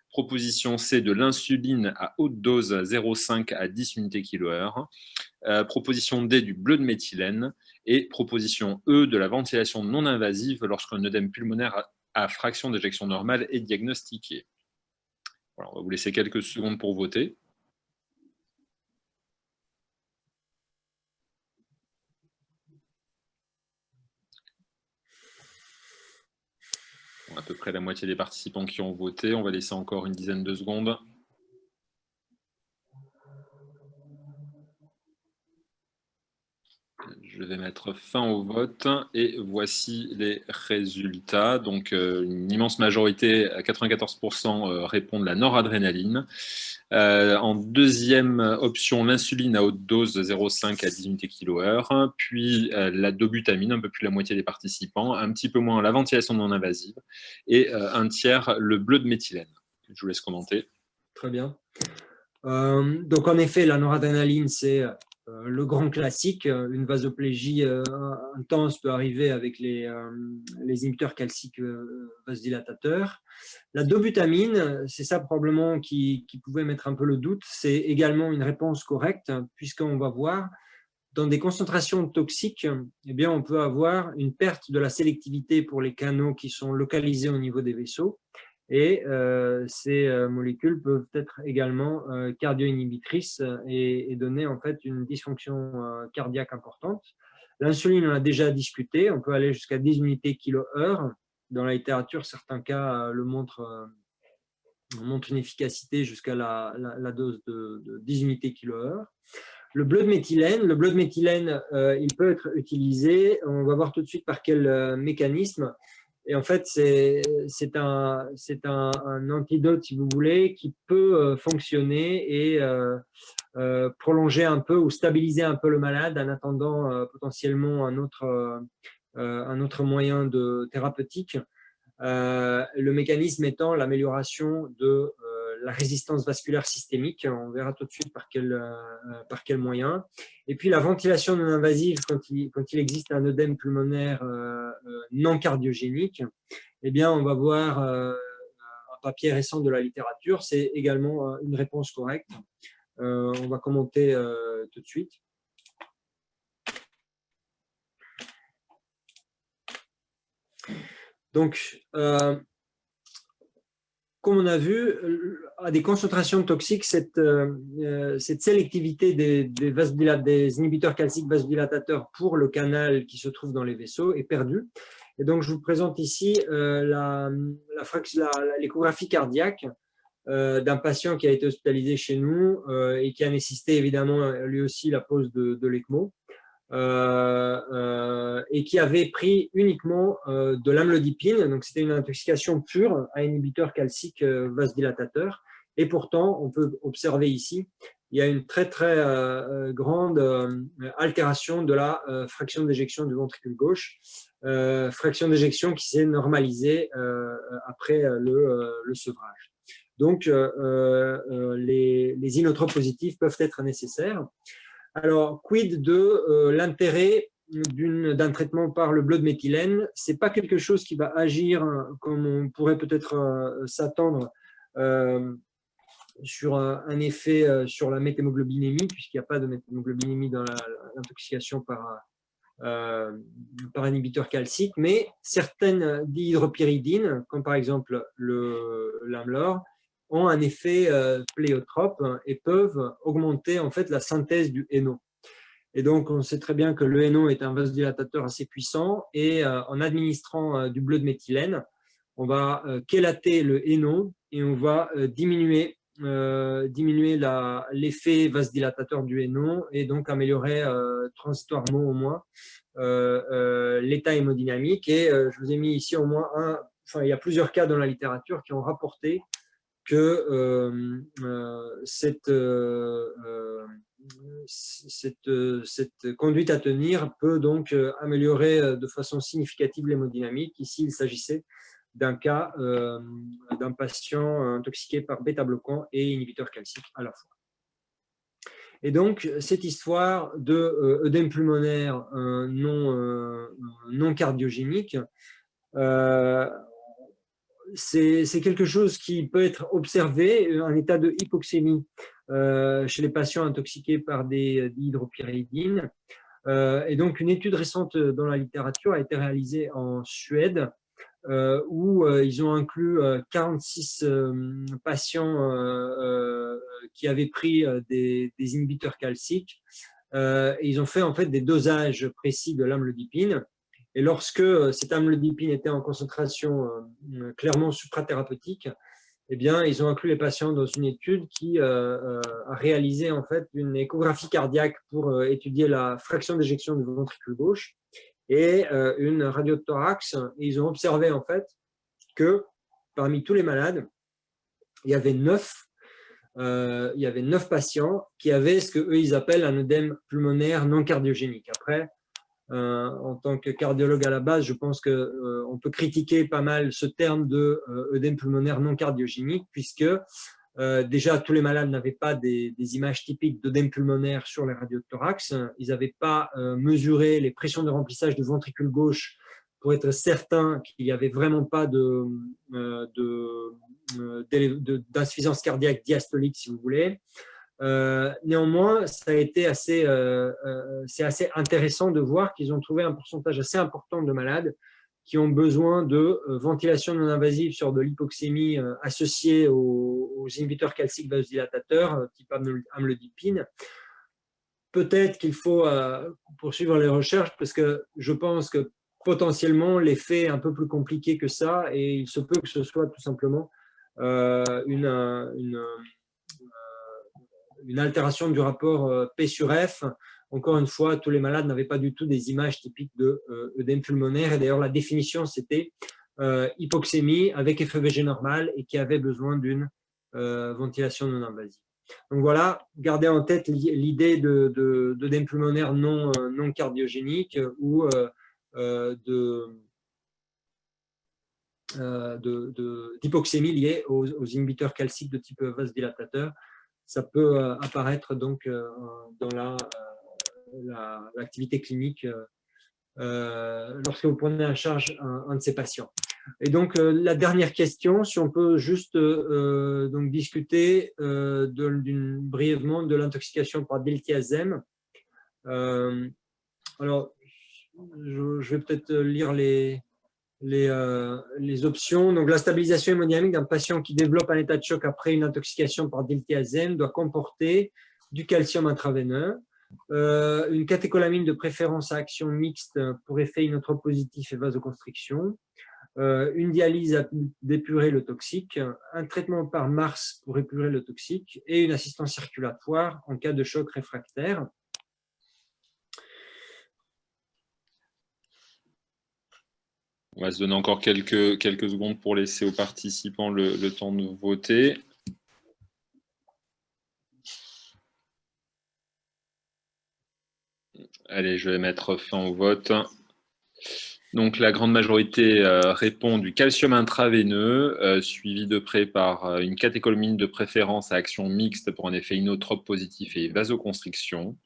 proposition C, de l'insuline à haute dose 0,5 à 10 unités kilo/heure, proposition D, du bleu de méthylène, et proposition E, de la ventilation non invasive lorsqu'un œdème pulmonaire à fraction d'éjection normale est diagnostiqué. Voilà, on va vous laisser quelques secondes pour voter. À peu près la moitié des participants qui ont voté. On va laisser encore une dizaine de secondes. Je vais mettre fin au vote et voici les résultats. Donc, une immense majorité, à 94%, répondent la noradrénaline. En deuxième option, l'insuline à haute dose 0,5 à 10 unités kilo/heure, puis la dobutamine, un peu plus de la moitié des participants, un petit peu moins la ventilation non invasive et un tiers le bleu de méthylène. Je vous laisse commenter. Très bien. Donc, en effet, la noradrénaline, c'est le grand classique. Une vasoplégie intense peut arriver avec les inhibiteurs calciques vasodilatateurs. La dobutamine, c'est ça probablement qui pouvait mettre un peu le doute. C'est également une réponse correcte, puisqu'on va voir, dans des concentrations toxiques, eh bien, on peut avoir une perte de la sélectivité pour les canaux qui sont localisés au niveau des vaisseaux. Et ces molécules peuvent être également cardio-inhibitrices et donner en fait une dysfonction cardiaque importante. L'insuline, on a déjà discuté, on peut aller jusqu'à 10 unités kilo/heure. Dans la littérature, certains cas le montrent une efficacité jusqu'à la dose de 10 unités kilo/heure. Le bleu de méthylène, il peut être utilisé. On va voir tout de suite par quel mécanisme. Et en fait, c'est un antidote, si vous voulez, qui peut fonctionner et prolonger un peu ou stabiliser un peu le malade en attendant potentiellement un autre moyen thérapeutique. Le mécanisme étant l'amélioration de la résistance vasculaire systémique. On verra tout de suite par quel moyen. Et puis la ventilation non invasive, quand il existe un œdème pulmonaire non cardiogénique, eh bien, on va voir un papier récent de la littérature. C'est également une réponse correcte. On va commenter tout de suite. Donc, comme on a vu, à des concentrations toxiques, cette sélectivité des inhibiteurs calciques vasodilatateurs pour le canal qui se trouve dans les vaisseaux est perdue. Et donc, je vous présente ici l'échographie cardiaque d'un patient qui a été hospitalisé chez nous et qui a nécessité évidemment lui aussi la pose de l'ECMO. Et qui avait pris uniquement de l'amlodipine. Donc, c'était une intoxication pure à inhibiteur calcique vasodilatateur. Et pourtant, on peut observer ici, il y a une très, très grande altération de la fraction d'éjection du ventricule gauche, fraction d'éjection qui s'est normalisée après le sevrage. Donc, les inotropes positifs peuvent être nécessaires. Alors, quid de l'intérêt d'un traitement par le bleu de méthylène? Ce n'est pas quelque chose qui va agir comme on pourrait peut-être s'attendre sur un effet sur la méthhémoglobinémie, puisqu'il n'y a pas de méthhémoglobinémie dans l'intoxication par inhibiteur calcique, mais certaines dihydropyridines, comme par exemple l'Amlor, ont un effet pléiotrope et peuvent augmenter en fait la synthèse du héno. Et donc, on sait très bien que le héno est un vasodilatateur assez puissant et en administrant du bleu de méthylène, on va chélater le héno et on va diminuer l'effet vasodilatateur du héno et donc améliorer transitoirement au moins l'état hémodynamique. Et je vous ai mis ici au moins il y a plusieurs cas dans la littérature qui ont rapporté que cette conduite à tenir peut donc améliorer de façon significative l'hémodynamique. Ici, il s'agissait d'un cas d'un patient intoxiqué par bêta-bloquant et inhibiteur calcique à la fois. Et donc, cette histoire d'œdème pulmonaire non cardiogénique, c'est quelque chose qui peut être observé, un état de hypoxémie chez les patients intoxiqués par des dihydropyridines. Et donc, une étude récente dans la littérature a été réalisée en Suède où ils ont inclus 46 patients qui avaient pris des inhibiteurs calciques. Et ils ont fait en fait des dosages précis de l'amlodipine. Et lorsque cette amlodipine était en concentration clairement suprathérapeutique, eh bien, ils ont inclus les patients dans une étude qui a réalisé en fait une échographie cardiaque pour étudier la fraction d'éjection du ventricule gauche et une radiothorax. Et ils ont observé en fait que parmi tous les malades, il y avait 9 patients qui avaient ce qu'eux ils appellent un œdème pulmonaire non cardiogénique. Après, en tant que cardiologue à la base, je pense qu'on peut critiquer pas mal ce terme de œdème pulmonaire non cardiogénique, puisque déjà tous les malades n'avaient pas des images typiques d'œdème pulmonaire sur les radiothorax. Ils n'avaient pas mesuré les pressions de remplissage du ventricule gauche pour être certain qu'il n'y avait vraiment pas d'insuffisance cardiaque diastolique, si vous voulez. Néanmoins, ça a été c'est assez intéressant de voir qu'ils ont trouvé un pourcentage assez important de malades qui ont besoin de ventilation non invasive sur de l'hypoxémie associée aux inhibiteurs calciques vasodilatateurs type amlodipine. Peut-être qu'il faut poursuivre les recherches parce que je pense que potentiellement l'effet est un peu plus compliqué que ça et il se peut que ce soit tout simplement une altération du rapport P sur F. Encore une fois, tous les malades n'avaient pas du tout des images typiques d'œdème pulmonaire. Et d'ailleurs, la définition, c'était hypoxémie avec FEVG normal et qui avait besoin d'une ventilation non invasive. Donc voilà, gardez en tête l'idée d'œdème pulmonaire non cardiogénique ou d'hypoxémie liée aux inhibiteurs calciques de type vasodilatateur. Ça peut apparaître donc dans l'activité clinique lorsque vous prenez en charge un de ces patients. Et donc, la dernière question, si on peut juste donc discuter brièvement de l'intoxication par diltiazème. Alors, je vais peut-être lire les options. Donc, la stabilisation hémodynamique d'un patient qui développe un état de choc après une intoxication par diltiazème doit comporter du calcium intraveineux, une catécholamine de préférence à action mixte pour effet inotrope positif et vasoconstriction, une dialyse à d'épurer le toxique, un traitement par Mars pour épurer le toxique et une assistance circulatoire en cas de choc réfractaire. On va se donner encore quelques secondes pour laisser aux participants le temps de voter. Allez, je vais mettre fin au vote. Donc, la grande majorité répond du calcium intraveineux, suivi de près par une catécholamine de préférence à action mixte pour un effet inotrope positif et vasoconstriction.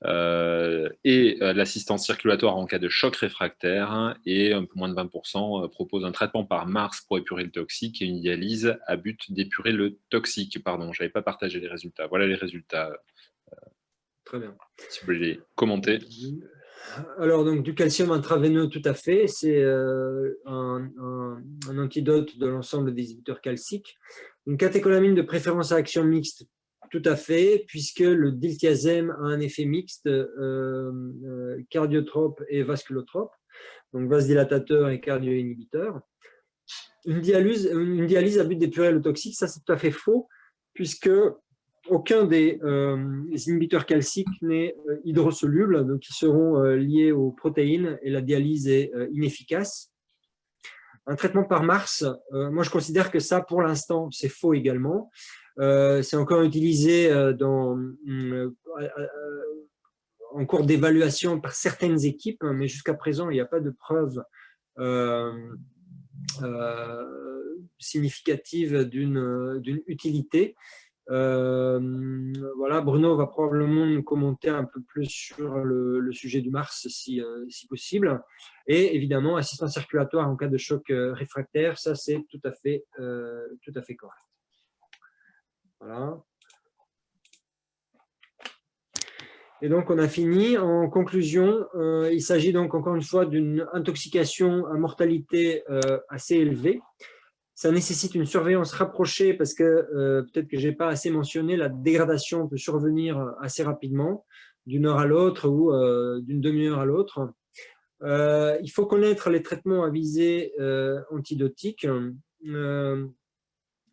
Et l'assistance circulatoire en cas de choc réfractaire et un peu moins de 20% propose un traitement par Mars pour épurer le toxique et une dialyse à but d'épurer le toxique. Pardon, je n'avais pas partagé les résultats. Voilà les résultats. Très bien. Si vous voulez les commenter. Alors, donc, du calcium intraveineux, tout à fait. C'est un antidote de l'ensemble des inhibiteurs calciques. Une catécholamine de préférence à action mixte, tout à fait, puisque le diltiazème a un effet mixte cardiotrope et vasculotrope, donc vasodilatateur et cardio-inhibiteur. Une dialyse à but d'épurer le toxique, ça c'est tout à fait faux, puisque aucun des inhibiteurs calciques n'est hydrosoluble, donc ils seront liés aux protéines et la dialyse est inefficace. Un traitement par Mars, moi je considère que ça pour l'instant c'est faux également. C'est encore utilisé en cours d'évaluation par certaines équipes, mais jusqu'à présent il n'y a pas de preuve significative d'une utilité. Voilà, Bruno va probablement nous commenter un peu plus sur le sujet du Mars si possible. Et évidemment, assistance circulatoire en cas de choc réfractaire, ça c'est tout à fait correct. Voilà. Et donc, on a fini. En conclusion, il s'agit donc encore une fois d'une intoxication à mortalité assez élevée. Ça nécessite une surveillance rapprochée parce que peut-être que je n'ai pas assez mentionné, la dégradation peut survenir assez rapidement, d'une heure à l'autre ou d'une demi-heure à l'autre. Il faut connaître les traitements à visée antidotique.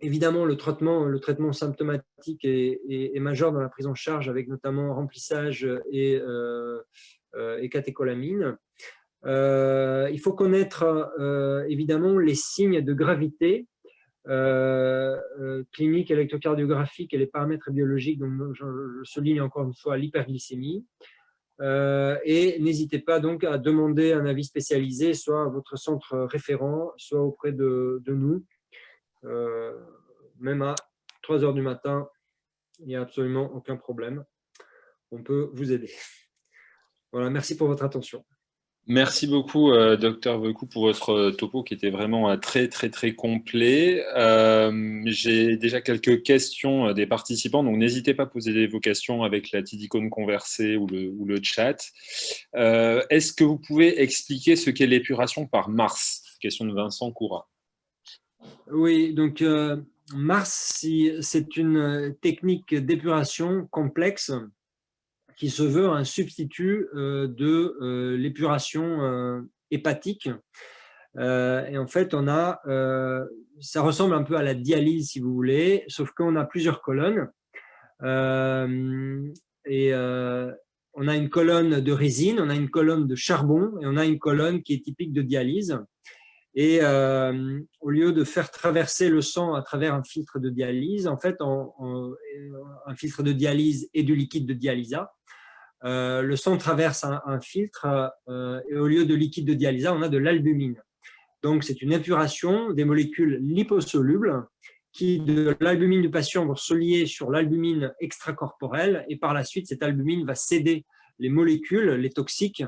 Évidemment, le traitement symptomatique est majeur dans la prise en charge avec notamment remplissage et catécholamine. Il faut connaître évidemment les signes de gravité cliniques, électrocardiographiques et les paramètres biologiques. Donc, je souligne encore une fois l'hyperglycémie. Et n'hésitez pas donc à demander un avis spécialisé, soit à votre centre référent, soit auprès de nous. Même à 3 heures du matin, il n'y a absolument aucun problème. On peut vous aider. Voilà, merci pour votre attention. Merci beaucoup, Dr Veuckou, pour votre topo qui était vraiment très, très, très complet. J'ai déjà quelques questions des participants, donc n'hésitez pas à poser vos questions avec la petite icône conversée ou le chat. Est-ce que vous pouvez expliquer ce qu'est l'épuration par Mars? Question de Vincent Coura. Oui, donc Mars, c'est une technique d'épuration complexe qui se veut un substitut de l'épuration hépatique. Et en fait, ça ressemble un peu à la dialyse, si vous voulez, sauf qu'on a plusieurs colonnes. On a une colonne de résine, on a une colonne de charbon et on a une colonne qui est typique de dialyse. Et au lieu de faire traverser le sang à travers un filtre de dialyse, en fait, un filtre de dialyse et du liquide de dialysa, le sang traverse un filtre et au lieu de liquide de dialysa, on a de l'albumine. Donc, c'est une épuration des molécules liposolubles qui, de l'albumine du patient, vont se lier sur l'albumine extracorporelle et par la suite, cette albumine va céder les molécules, les toxiques,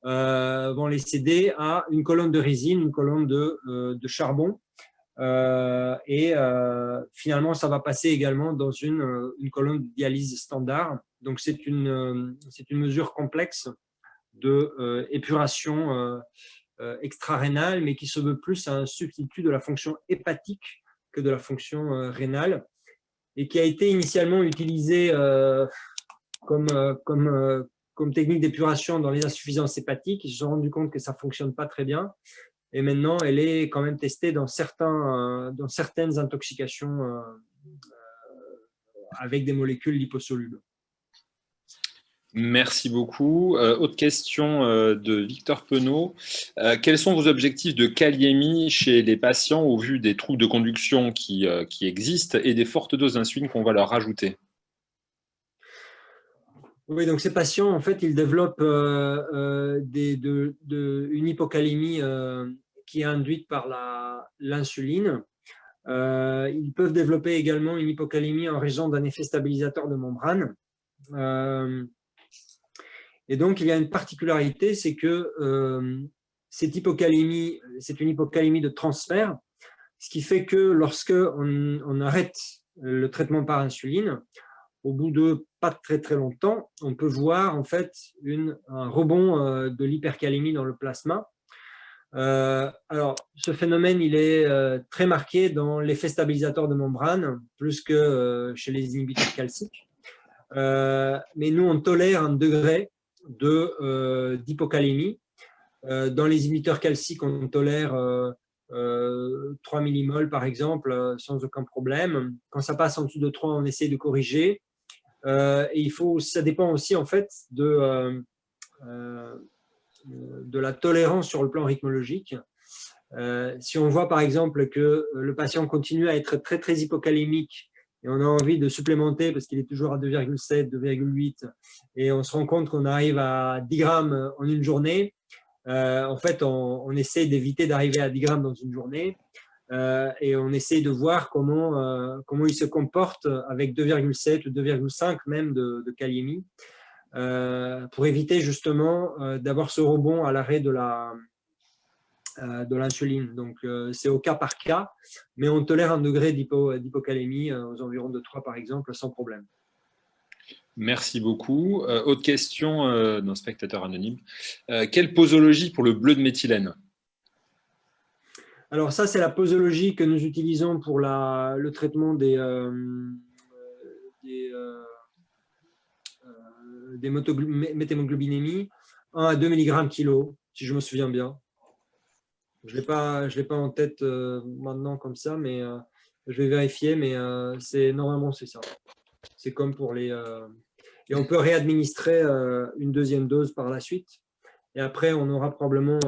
vont les céder à une colonne de résine, une colonne de charbon. Finalement, ça va passer également dans une colonne de dialyse standard. Donc, c'est une mesure complexe d'épuration extra-rénale, mais qui se veut plus un substitut de la fonction hépatique que de la fonction rénale, et qui a été initialement utilisée comme technique d'épuration dans les insuffisances hépatiques. Ils se sont rendus compte que ça ne fonctionne pas très bien. Et maintenant, elle est quand même testée dans certaines intoxications avec des molécules liposolubles. Merci beaucoup. Autre question de Victor Penaud. Quels sont vos objectifs de kaliémie chez les patients au vu des troubles de conduction qui existent et des fortes doses d'insuline qu'on va leur rajouter? Oui, donc ces patients, en fait, ils développent une hypocalémie qui est induite par l'insuline. Ils peuvent développer également une hypocalémie en raison d'un effet stabilisateur de membrane. Et donc, il y a une particularité, c'est que cette hypocalémie, c'est une hypocalémie de transfert, ce qui fait que lorsqu'on arrête le traitement par insuline, au bout de pas très très longtemps, on peut voir en fait un rebond de l'hypercalémie dans le plasma. Alors, ce phénomène, il est très marqué dans l'effet stabilisateur de membrane, plus que chez les inhibiteurs calciques. Mais nous, on tolère un degré d'hypocalémie. Dans les inhibiteurs calciques, on tolère 3 millimoles, par exemple, sans aucun problème. Quand ça passe en dessous de 3, on essaie de corriger. Et ça dépend aussi, en fait, de la tolérance sur le plan rythmologique. Si on voit par exemple que le patient continue à être très très hypocalémique et on a envie de supplémenter parce qu'il est toujours à 2,7, 2,8 et on se rend compte qu'on arrive à 10 grammes en une journée, en fait on essaie d'éviter d'arriver à 10 grammes dans une journée et on essaie de voir comment il se comporte avec 2,7 ou 2,5 même de kaliémie pour éviter justement d'avoir ce rebond à l'arrêt de l'insuline. Donc, c'est au cas par cas, mais on tolère un degré d'hypocalémie aux environs de 3, par exemple, sans problème. Merci beaucoup. Autre question d'un spectateur anonyme. Quelle posologie pour le bleu de méthylène? Alors ça, c'est la posologie que nous utilisons pour le traitement des méthhémoglobinémies, 1 à 2 mg kilo, si je me souviens bien. Je ne l'ai pas en tête maintenant comme ça, mais je vais vérifier, mais normalement c'est ça. C'est comme pour les... et on peut réadministrer une deuxième dose par la suite. Et après, on aura probablement,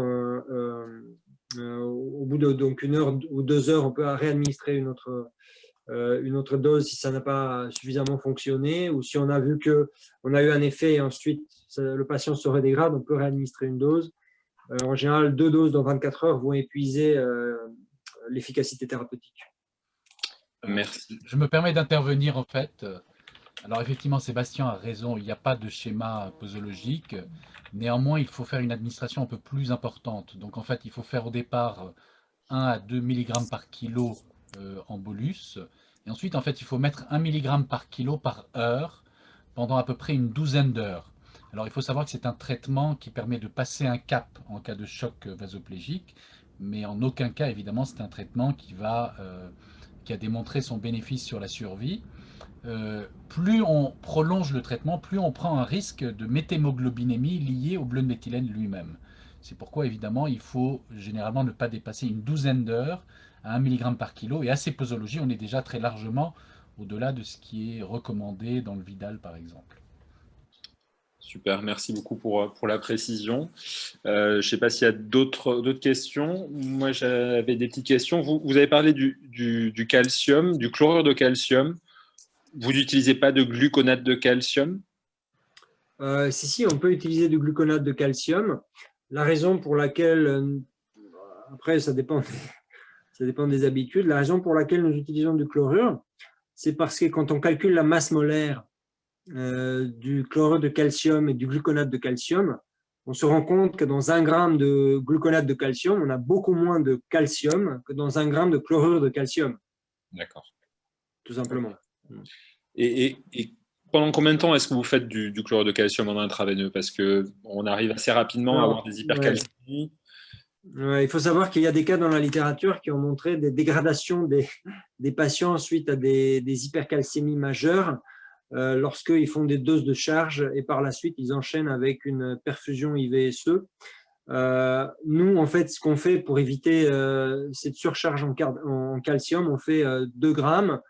au bout de donc 1 heure ou 2 heures, on peut réadministrer une autre dose si ça n'a pas suffisamment fonctionné ou si on a vu qu'on a eu un effet et ensuite le patient se redégrade, on peut réadministrer une dose. En général, 2 doses dans 24 heures vont épuiser l'efficacité thérapeutique. Merci. Je me permets d'intervenir en fait. Alors effectivement, Sébastien a raison, il n'y a pas de schéma posologique. Néanmoins, il faut faire une administration un peu plus importante. Donc en fait, il faut faire au départ 1 à 2 mg par kilo en bolus. Et ensuite, en fait, il faut mettre 1 mg par kilo par heure pendant à peu près une douzaine d'heures. Alors il faut savoir que c'est un traitement qui permet de passer un cap en cas de choc vasoplégique, mais en aucun cas, évidemment, c'est un traitement qui a démontré son bénéfice sur la survie. Plus on prolonge le traitement, plus on prend un risque de méthémoglobinémie lié au bleu de méthylène lui-même. C'est pourquoi, évidemment, il faut généralement ne pas dépasser une douzaine d'heures à 1 mg par kilo. Et à ces posologies, on est déjà très largement au-delà de ce qui est recommandé dans le Vidal, par exemple. Super, merci beaucoup pour la précision. Je ne sais pas s'il y a d'autres questions. Moi, j'avais des petites questions. Vous avez parlé du calcium, du chlorure de calcium. Vous n'utilisez pas de gluconate de calcium? Si, on peut utiliser du gluconate de calcium. La raison pour laquelle, après ça dépend des habitudes, la raison pour laquelle nous utilisons du chlorure, c'est parce que quand on calcule la masse molaire du chlorure de calcium et du gluconate de calcium, on se rend compte que dans 1 gramme de gluconate de calcium, on a beaucoup moins de calcium que dans 1 gramme de chlorure de calcium. D'accord. Tout simplement. Et pendant combien de temps est-ce que vous faites du chlorure de calcium en intraveineux? Parce qu'on arrive assez rapidement à avoir des hypercalcémies. Ouais, il faut savoir qu'il y a des cas dans la littérature qui ont montré des dégradations des patients suite à des hypercalcémies majeures lorsqu'ils font des doses de charge et par la suite, ils enchaînent avec une perfusion IVSE. Nous, en fait, ce qu'on fait pour éviter cette surcharge en calcium, on fait 2 grammes.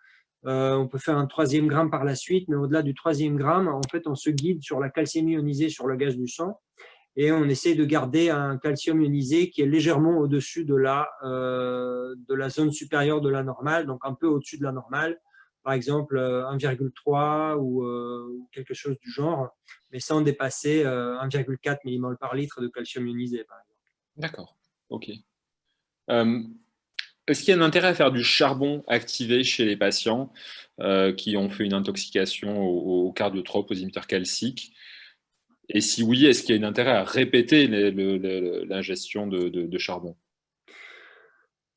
On peut faire un 3e gramme par la suite, mais au-delà du 3e gramme, en fait, on se guide sur la calcémie ionisée sur le gaz du sang et on essaie de garder un calcium ionisé qui est légèrement au-dessus de la zone supérieure de la normale, donc un peu au-dessus de la normale, par exemple 1,3 ou quelque chose du genre, mais sans dépasser 1,4 mmol par litre de calcium ionisé, par exemple. D'accord, ok. Est-ce qu'il y a un intérêt à faire du charbon activé chez les patients qui ont fait une intoxication aux cardiotropes, aux inhibiteurs calciques? Et si oui, est-ce qu'il y a un intérêt à répéter l'ingestion de charbon?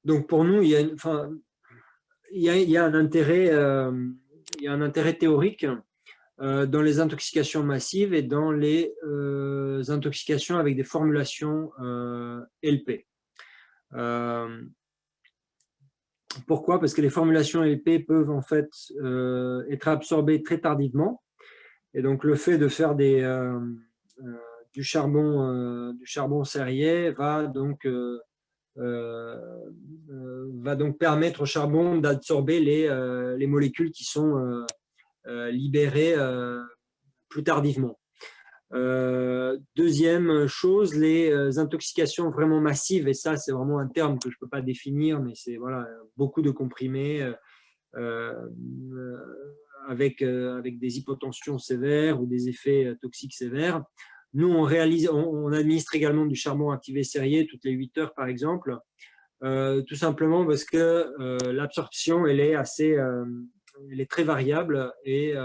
Donc pour nous, il y a un intérêt théorique dans les intoxications massives et dans les intoxications avec des formulations LP. Pourquoi? Parce que les formulations LP peuvent en fait être absorbées très tardivement. Et donc, le fait de faire du charbon serrier va donc permettre au charbon d'absorber les molécules qui sont libérées plus tardivement. Deuxième chose, les intoxications vraiment massives, et ça c'est vraiment un terme que je ne peux pas définir, mais c'est voilà, beaucoup de comprimés avec des hypotensions sévères ou des effets toxiques sévères. Nous, on administre également du charbon activé serrier toutes les 8 heures, par exemple, tout simplement parce que l'absorption, elle est très variable et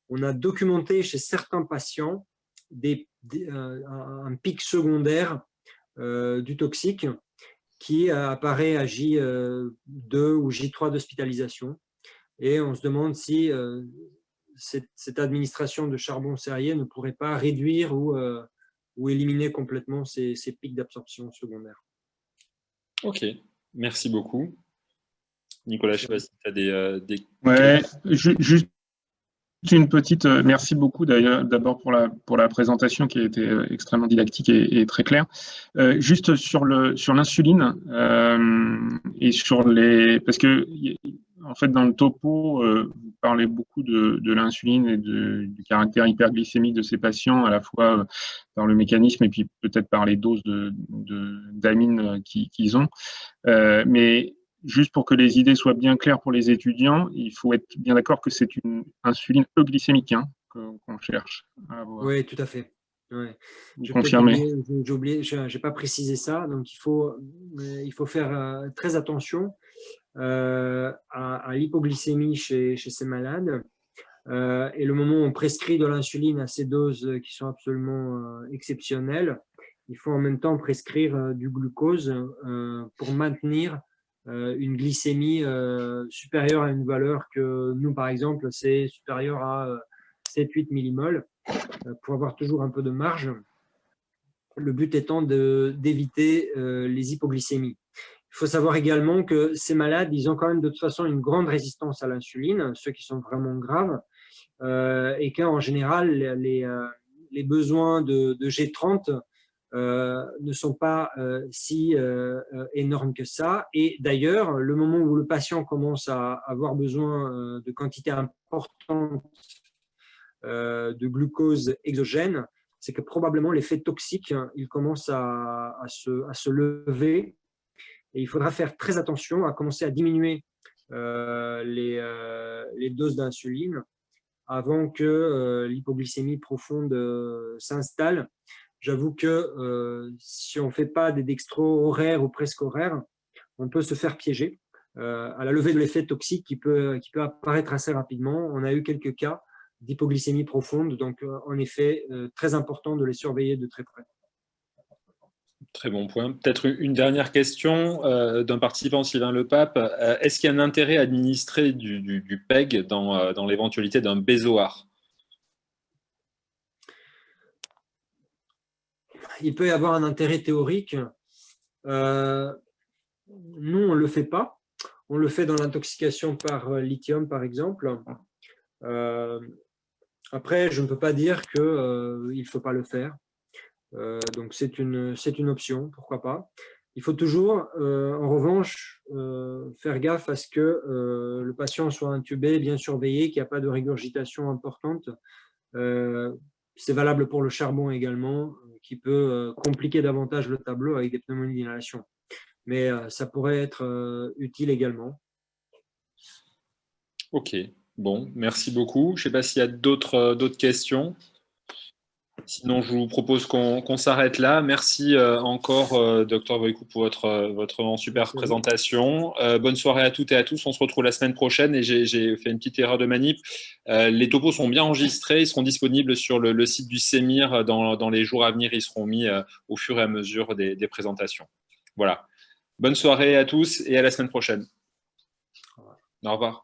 on a documenté chez certains patients un pic secondaire du toxique qui apparaît à J2 ou J3 d'hospitalisation. Et on se demande si cette administration de charbon serrier ne pourrait pas réduire ou éliminer complètement ces pics d'absorption secondaire. Ok, merci beaucoup. Nicolas, je ne sais pas si tu as des... Ouais, juste une petite... merci beaucoup d'abord pour la présentation qui a été extrêmement didactique et très claire. Juste sur l'insuline et sur les... Parce que, en fait, dans le topo, vous parlez beaucoup de l'insuline et du caractère hyperglycémique de ces patients, à la fois par le mécanisme et puis peut-être par les doses d'amines qu'ils ont. Mais juste pour que les idées soient bien claires pour les étudiants, il faut être bien d'accord que c'est une insuline euglycémique qu'on cherche à avoir. Oui, tout à fait. Ouais. Vous confirmez? J'ai oublié, je n'ai pas précisé ça, donc il faut faire très attention à l'hypoglycémie chez ces malades. Et le moment où on prescrit de l'insuline à ces doses qui sont absolument exceptionnelles, il faut en même temps prescrire du glucose pour maintenir une glycémie supérieure à une valeur que nous, par exemple, c'est supérieur à 7-8 millimoles pour avoir toujours un peu de marge. Le but étant d'éviter les hypoglycémies. Il faut savoir également que ces malades, ils ont quand même de toute façon une grande résistance à l'insuline, ceux qui sont vraiment graves, et qu'en général, les besoins de G30 ne sont pas si énormes que ça. Et d'ailleurs, le moment où le patient commence à avoir besoin de quantités importantes de glucose exogène, c'est que probablement l'effet toxique, il commence à se lever. Et il faudra faire très attention à commencer à diminuer les doses d'insuline avant que l'hypoglycémie profonde s'installe. J'avoue que si on ne fait pas des dextros horaires ou presque horaires, on peut se faire piéger à la levée de l'effet toxique qui peut apparaître assez rapidement. On a eu quelques cas d'hypoglycémie profonde, donc en effet, très important de les surveiller de très près. Très bon point. Peut-être une dernière question d'un participant, Sylvain Lepape. Est-ce qu'il y a un intérêt à administrer du PEG dans l'éventualité d'un bézoar? Il peut y avoir un intérêt théorique. Nous, on ne le fait pas. On le fait dans l'intoxication par lithium, par exemple. Après, je ne peux pas dire qu'il ne faut pas le faire. Donc, c'est une option, pourquoi pas. Il faut toujours, en revanche, faire gaffe à ce que le patient soit intubé, bien surveillé, qu'il n'y a pas de régurgitation importante. C'est valable pour le charbon également, qui peut compliquer davantage le tableau avec des pneumonies d'inhalation. Mais ça pourrait être utile également. Ok, bon, merci beaucoup. Je ne sais pas s'il y a d'autres questions. Sinon, je vous propose qu'on s'arrête là. Merci encore, Dr Voïkou, pour votre super présentation. Bonne soirée à toutes et à tous. On se retrouve la semaine prochaine et j'ai fait une petite erreur de manip. Les topos sont bien enregistrés. Ils seront disponibles sur le site du CEMIR dans les jours à venir. Ils seront mis au fur et à mesure des présentations. Voilà. Bonne soirée à tous et à la semaine prochaine. Au revoir.